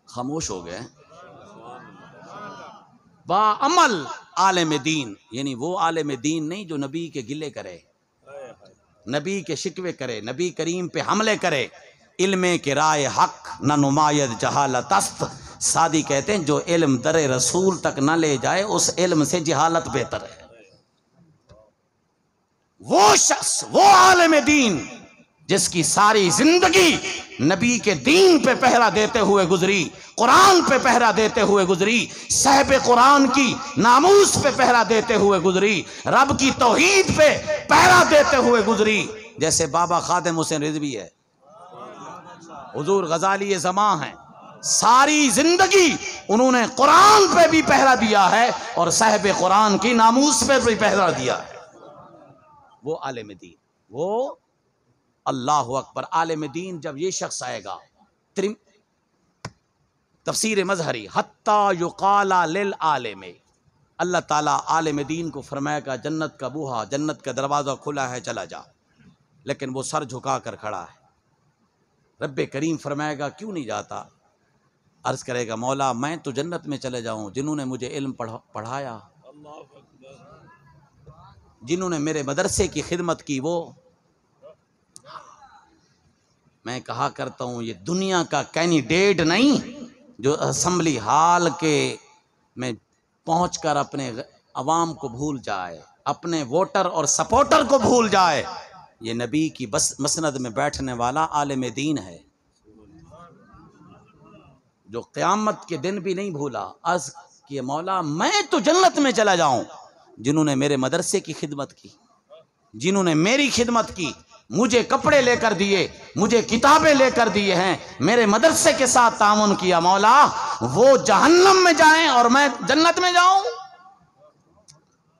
Speaker 1: خاموش ہو گئے. با عمل عالم دین، یعنی وہ عالم دین نہیں جو نبی کے گلے کرے، نبی کے شکوے کرے، نبی کریم پہ حملے کرے. علم کے رائے حق نہ نماید جہالت است. سادی کہتے ہیں جو علم در رسول تک نہ لے جائے اس علم سے جہالت بہتر ہے. وہ شخص، وہ عالم دین جس کی ساری زندگی نبی کے دین پہ پہرا دیتے ہوئے گزری، قرآن پہ پہرا دیتے ہوئے گزری، صاحب قرآن کی ناموس پہ پہرا دیتے ہوئے گزری، رب کی توحید پہ پہرا دیتے ہوئے گزری. جیسے بابا خادم حسین رضوی ہے، حضور غزالی زماں ہیں، ساری زندگی انہوں نے قرآن پہ بھی پہرا دیا ہے اور صاحب قرآن کی ناموس پہ بھی پہرا دیا ہے. وہ عالم دین، وہ اللہ اکبر عالم دین. جب یہ شخص آئے گا، تفسیر مظہری، حتی یقال للعالم، اللہ تعالیٰ عالم دین کو فرمائے گا جنت کا بوہا، جنت کا دروازہ کھلا ہے، چلا جا. لیکن وہ سر جھکا کر کھڑا ہے. رب کریم فرمائے گا کیوں نہیں جاتا؟ عرض کرے گا مولا میں تو جنت میں چلے جاؤں جنہوں نے مجھے علم پڑھایا. جنہوں نے میرے مدرسے کی خدمت کی وہ، میں کہا کرتا ہوں یہ دنیا کا کینڈیڈیٹ نہیں جو اسمبلی ہال کے میں پہنچ کر اپنے عوام کو بھول جائے، اپنے ووٹر اور سپورٹر کو بھول جائے، یہ نبی کی بس مسند میں بیٹھنے والا عالم دین ہے جو قیامت کے دن بھی نہیں بھولا، عرض کہ مولا میں تو جنت میں چلا جاؤں، جنہوں نے میرے مدرسے کی خدمت کی، جنہوں نے میری خدمت کی، مجھے کپڑے لے کر دیے، مجھے کتابیں لے کر دیے ہیں، میرے مدرسے کے ساتھ تعاون کیا، مولا وہ جہنم میں جائیں اور میں جنت میں جاؤں۔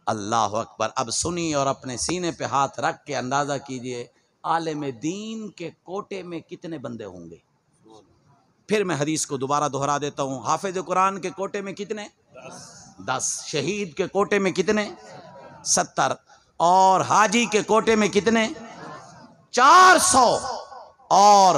Speaker 1: اللہ اکبر۔ اب سنی اور اپنے سینے پہ ہاتھ رکھ کے اندازہ کیجئے عالم دین کے کوٹے میں کتنے بندے ہوں گے۔ پھر میں حدیث کو دوبارہ دہرا دیتا ہوں، حافظ قرآن کے کوٹے میں کتنے؟ 10۔ شہید کے کوٹے میں کتنے؟ 70۔ اور حاجی کے کوٹے میں کتنے؟ 400۔ اور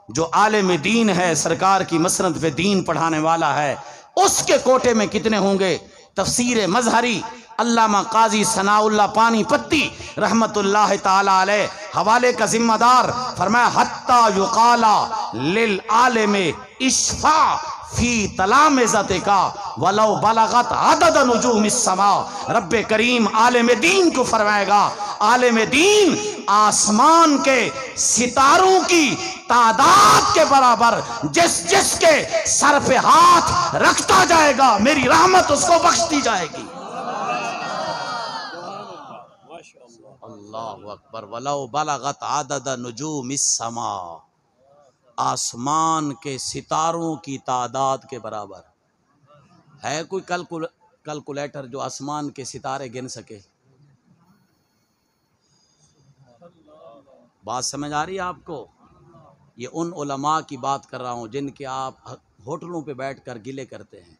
Speaker 1: جو عالم دین ہے، سرکار کی مسند پہ دین پڑھانے والا ہے، اس کے کوٹے میں کتنے ہوں گے؟ تفسیر مظہری علامہ قاضی ثناء اللہ پانی پتی رحمت اللہ تعالی علیہ حوالے کا ذمہ دار فرمایا حتی یقالا للعالم اشفع فی تلامذتک ولو بلغت عدد نجوم السماء۔ رب کریم عالم دین کو فرمائے گا عالم دین آسمان کے ستاروں کی تعداد کے برابر جس کے سر پہ ہاتھ رکھتا جائے گا میری رحمت اس کو بخشتی جائے گی۔ اللہ اکبر۔ ولو بلغت عدد نجوم السماء، آسمان کے ستاروں کی تعداد کے برابر۔ ہے کوئی کیلکولیٹر جو آسمان کے ستارے گن سکے؟ بات سمجھ آ رہی ہے آپ کو؟ یہ ان علماء کی بات کر رہا ہوں جن کے آپ ہوٹلوں پہ بیٹھ کر گلے کرتے ہیں،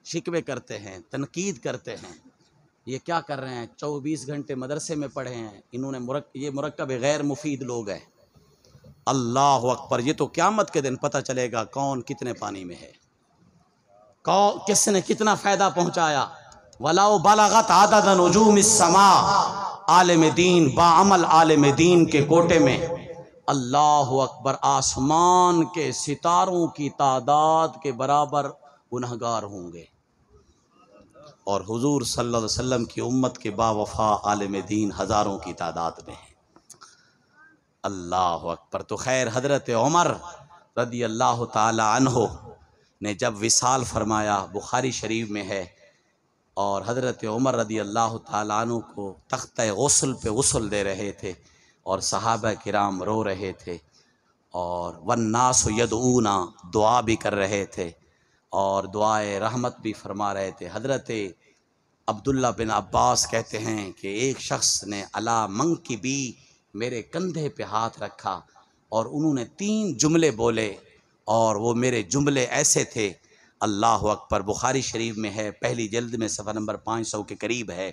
Speaker 1: شکوے کرتے ہیں، تنقید کرتے ہیں۔ یہ کیا کر رہے ہیں؟ 24 گھنٹے مدرسے میں پڑھے ہیں، انہوں نے یہ مرکب غیر مفید لوگ ہیں۔ اللہ اکبر۔ یہ تو قیامت کے دن پتہ چلے گا کون کتنے پانی میں ہے، کس نے کتنا فائدہ پہنچایا۔ وَلَوْ بَلَغَتْ عَدَدَ نُجُومِ السَّمَاءِ، عالم دین باعمل عالم دین کے کوٹے میں اللہ اکبر آسمان کے ستاروں کی تعداد کے برابر گنہگار ہوں گے، اور حضور صلی اللہ علیہ وسلم کی امت کے با وفا عالم دین ہزاروں کی تعداد میں ہیں۔ اللہ اکبر۔ تو خیر حضرت عمر رضی اللہ تعالی عنہ نے جب وصال فرمایا، بخاری شریف میں ہے، اور حضرت عمر رضی اللہ تعالی عنہ کو تختہ غسل پہ غسل دے رہے تھے اور صحابہ کرام رو رہے تھے، اور والناس یدعون دعا بھی کر رہے تھے اور دعائے رحمت بھی فرما رہے تھے۔ حضرت عبداللہ بن عباس کہتے ہیں کہ ایک شخص نے علی منکبی میرے کندھے پہ ہاتھ رکھا اور انہوں نے 3 جملے بولے، اور وہ میرے جملے ایسے تھے، اللہ اکبر، بخاری شریف میں ہے، پہلی جلد میں صفحہ نمبر 500 کے قریب ہے۔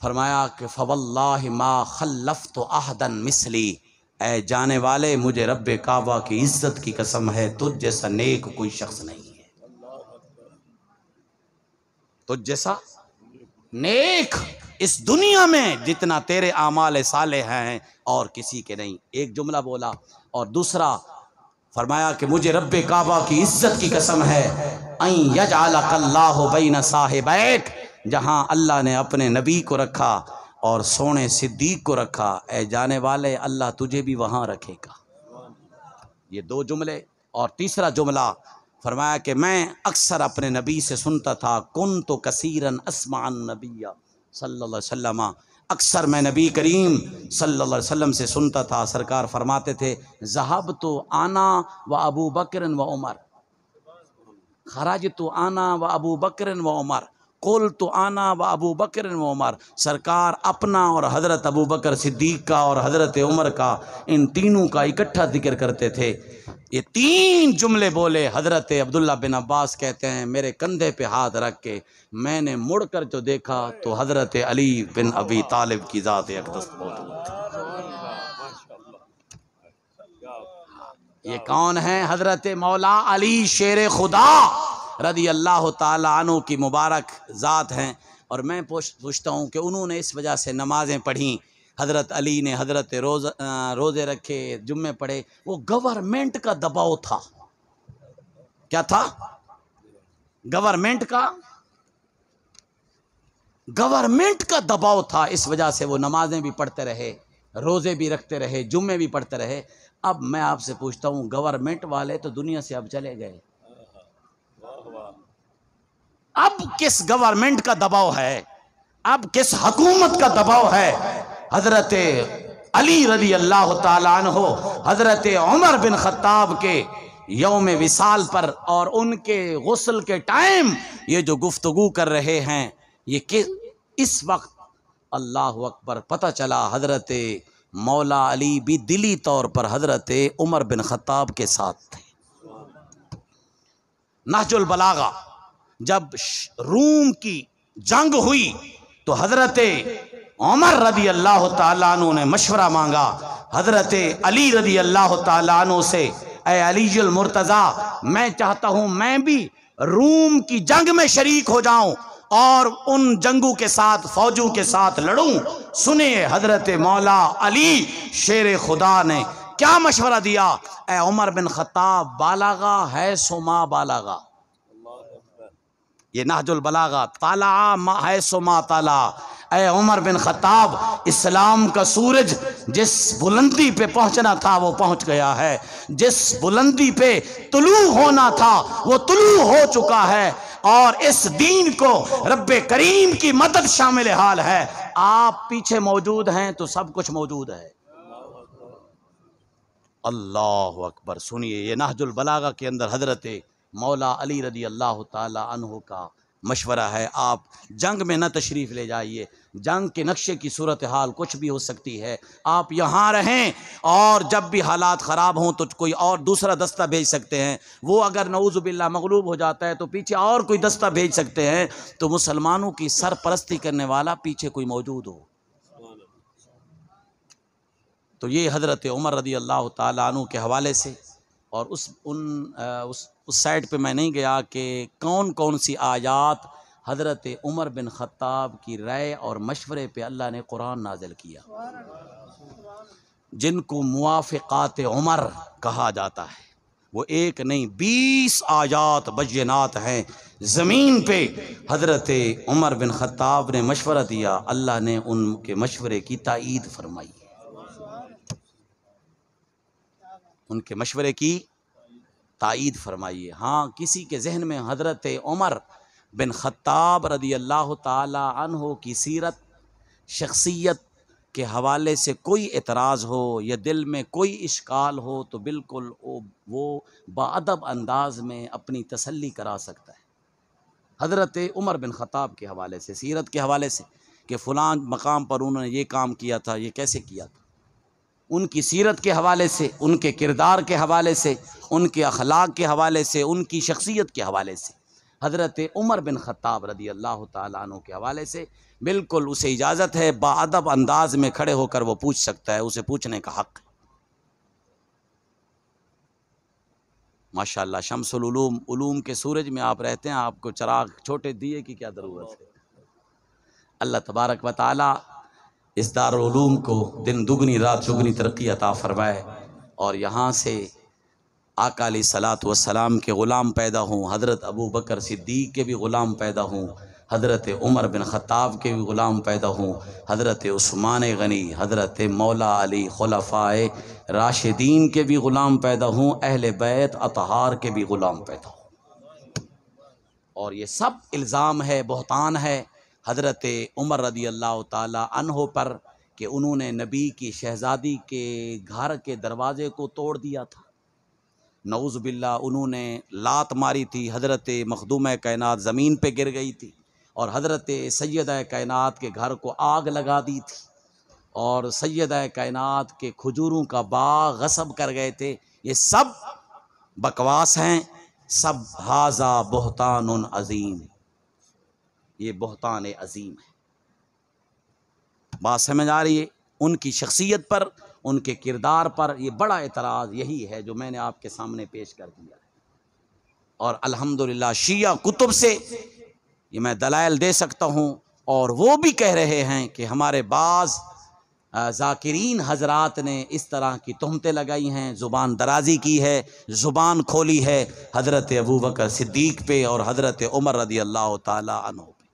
Speaker 1: فرمایا کہ فواللہ ما خلفت احدا مثلی، اے جانے والے مجھے رب کعبہ کی عزت کی قسم ہے تجھ جیسا نیک کوئی شخص نہیں ہے، تجھ جیسا نیک اس دنیا میں جتنا تیرے اعمال صالح ہیں اور کسی کے نہیں۔ ایک جملہ بولا، اور دوسرا فرمایا کہ مجھے رب کعبہ کی عزت کی قسم ہے ان یجعلک اللہ بین صاحبیک، جہاں اللہ نے اپنے نبی کو رکھا اور سونے صدیق کو رکھا، اے جانے والے اللہ تجھے بھی وہاں رکھے گا۔ یہ 2 جملے، اور تیسرا جملہ فرمایا کہ میں اکثر اپنے نبی سے سنتا تھا، کنت کثیرا اسمع النبی صلی اللہ علیہ وسلم، اکثر میں نبی کریم صلی اللہ علیہ وسلم سے سنتا تھا، سرکار فرماتے تھے ذہبت انا و ابو بکر و عمر، خرجت انا و ابو بکر و عمر، قلت انا و ابو بکر و عمر۔ سرکار اپنا اور حضرت ابو بکر صدیق کا اور حضرت عمر کا، ان تینوں کا اکٹھا ذکر کرتے تھے۔ یہ 3 جملے بولے، حضرت عبداللہ بن عباس کہتے ہیں میرے کندھے پہ ہاتھ رکھ کے میں نے مڑ کر جو دیکھا تو حضرت علی بن ابی طالب کی ذات اقدس موجود تھی۔ یہ کون ہیں؟ حضرت مولا علی شیر خدا رضی اللہ تعالی عنہ کی مبارک ذات ہیں۔ اور میں پوچھتا ہوں کہ انہوں نے اس وجہ سے نمازیں پڑھیں، حضرت علی نے حضرت روزے رکھے، جمعے پڑھے، وہ گورنمنٹ کا دباؤ تھا. کیا تھا؟ گورنمنٹ کا دباؤ تھا، اس وجہ سے وہ نمازیں بھی پڑھتے رہے، روزے بھی رکھتے رہے، جمعے بھی پڑھتے رہے. اب میں آپ سے پوچھتا ہوں، گورنمنٹ والے تو دنیا سے اب چلے گئے، اب کس گورنمنٹ کا دباؤ ہے؟ اب کس حکومت کا دباؤ ہے؟ حضرت علی رضی اللہ تعالیٰ عنہ حضرت عمر بن خطاب کے یوم وصال پر اور ان کے غسل کے ٹائم یہ جو گفتگو کر رہے ہیں، یہ اس وقت اللہ اکبر پتہ چلا حضرت مولا علی بھی دلی طور پر حضرت عمر بن خطاب کے ساتھ تھے. نہج البلاغہ جب روم کی جنگ ہوئی تو حضرت عمر رضی اللہ تعالیٰ عنہ نے مشورہ مانگا حضرت علی رضی اللہ تعالیٰ عنہ سے، اے علی المرتضیٰ، میں چاہتا ہوں میں بھی روم کی جنگ میں شریک ہو جاؤں اور ان جنگوں کے ساتھ، فوجوں کے ساتھ لڑوں. سنیے حضرت مولا علی شیر خدا نے کیا مشورہ دیا. اے عمر بن خطاب، بالغا ہے سو ما بالغا، یہ نہج البلاغہ، طالع ما ہے سو ما طالع. اے عمر بن خطاب، اسلام کا سورج جس بلندی پہ پہنچنا تھا وہ پہنچ گیا ہے، جس بلندی پہ طلوع ہونا تھا وہ طلوع ہو چکا ہے، اور اس دین کو رب کریم کی مدد شامل حال ہے. آپ پیچھے موجود ہیں تو سب کچھ موجود ہے. اللہ اکبر. سنیے، یہ نہج البلاغہ کے اندر حضرت مولا علی رضی اللہ تعالی عنہ کا مشورہ ہے. آپ جنگ میں نہ تشریف لے جائیے، جنگ کے نقشے کی صورتحال کچھ بھی ہو سکتی ہے، آپ یہاں رہیں، اور جب بھی حالات خراب ہوں تو کوئی اور دوسرا دستہ بھیج سکتے ہیں. وہ اگر نعوذ باللہ مغلوب ہو جاتا ہے تو پیچھے اور کوئی دستہ بھیج سکتے ہیں. تو مسلمانوں کی سرپرستی کرنے والا پیچھے کوئی موجود ہو. تو یہ حضرت عمر رضی اللہ تعالیٰ عنہ کے حوالے سے، اور اس سائٹ پہ میں نہیں گیا کہ کون کون سی آیات حضرت عمر بن خطاب کی رائے اور مشورے پہ اللہ نے قرآن نازل کیا، جن کو موافقات عمر کہا جاتا ہے. وہ ایک نہیں 20 آیات بینات ہیں زمین پہ. حضرت عمر بن خطاب نے مشورہ دیا، اللہ نے ان کے مشورے کی تائید فرمائی، ان کے مشورے کی تائید فرمائیے. ہاں، کسی کے ذہن میں حضرت عمر بن خطاب رضی اللہ تعالی عنہ کی سیرت، شخصیت کے حوالے سے کوئی اعتراض ہو یا دل میں کوئی اشکال ہو تو بالکل وہ باادب انداز میں اپنی تسلی کرا سکتا ہے. حضرت عمر بن خطاب کے حوالے سے، سیرت کے حوالے سے کہ فلاں مقام پر انہوں نے یہ کام کیا تھا، یہ کیسے کیا تھا، ان کی سیرت کے حوالے سے، ان کے کردار کے حوالے سے، ان کے اخلاق کے حوالے سے، ان کی شخصیت کے حوالے سے، حضرت عمر بن خطاب رضی اللہ تعالیٰ عنہ کے حوالے سے بالکل اسے اجازت ہے، باادب انداز میں کھڑے ہو کر وہ پوچھ سکتا ہے، اسے پوچھنے کا حق ہے. ماشاءاللہ، شمس العلوم، علوم کے سورج میں آپ رہتے ہیں، آپ کو چراغ چھوٹے دیے کی کیا ضرورت ہے. اللہ تبارک و تعالی اس دارالعلوم کو دن دگنی رات چگنی ترقی عطا فرمائے، اور یہاں سے آقا علیہ الصلاۃ والسلام کے غلام پیدا ہوں، حضرت ابو بکر صدیق کے بھی غلام پیدا ہوں، حضرت عمر بن خطاب کے بھی غلام پیدا ہوں، حضرت عثمان غنی، حضرت مولا علی، خلفائے راشدین کے بھی غلام پیدا ہوں، اہل بیت اطہار کے بھی غلام پیدا ہوں. اور یہ سب الزام ہے، بہتان ہے حضرت عمر رضی اللہ تعالی عنہ پر کہ انہوں نے نبی کی شہزادی کے گھر کے دروازے کو توڑ دیا تھا. نعوذ باللہ، انہوں نے لات ماری تھی، حضرت مخدومہ کائنات زمین پہ گر گئی تھی، اور حضرت سیدہ کائنات کے گھر کو آگ لگا دی تھی، اور سیدہ کائنات کے کھجوروں کا باغ غصب کر گئے تھے. یہ سب بکواس ہیں، سب ھذا بہتان عظیم، یہ بہتان عظیم ہے. بات سمجھ آ رہی ہے؟ ان کی شخصیت پر، ان کے کردار پر یہ بڑا اعتراض یہی ہے جو میں نے آپ کے سامنے پیش کر دیا ہے. اور الحمدللہ شیعہ کتب سے یہ میں دلائل دے سکتا ہوں، اور وہ بھی کہہ رہے ہیں کہ ہمارے بعض ذاکرین حضرات نے اس طرح کی تہمتیں لگائی ہیں، زبان درازی کی ہے، زبان کھولی ہے حضرت ابوبکر صدیق پہ اور حضرت عمر رضی اللہ تعالی عنہ پہ۔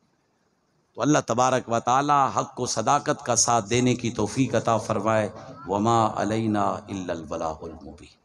Speaker 1: تو اللہ تبارک و تعالی حق و صداقت کا ساتھ دینے کی توفیق عطا فرمائے۔ وما علینا الا البلاغ المبین۔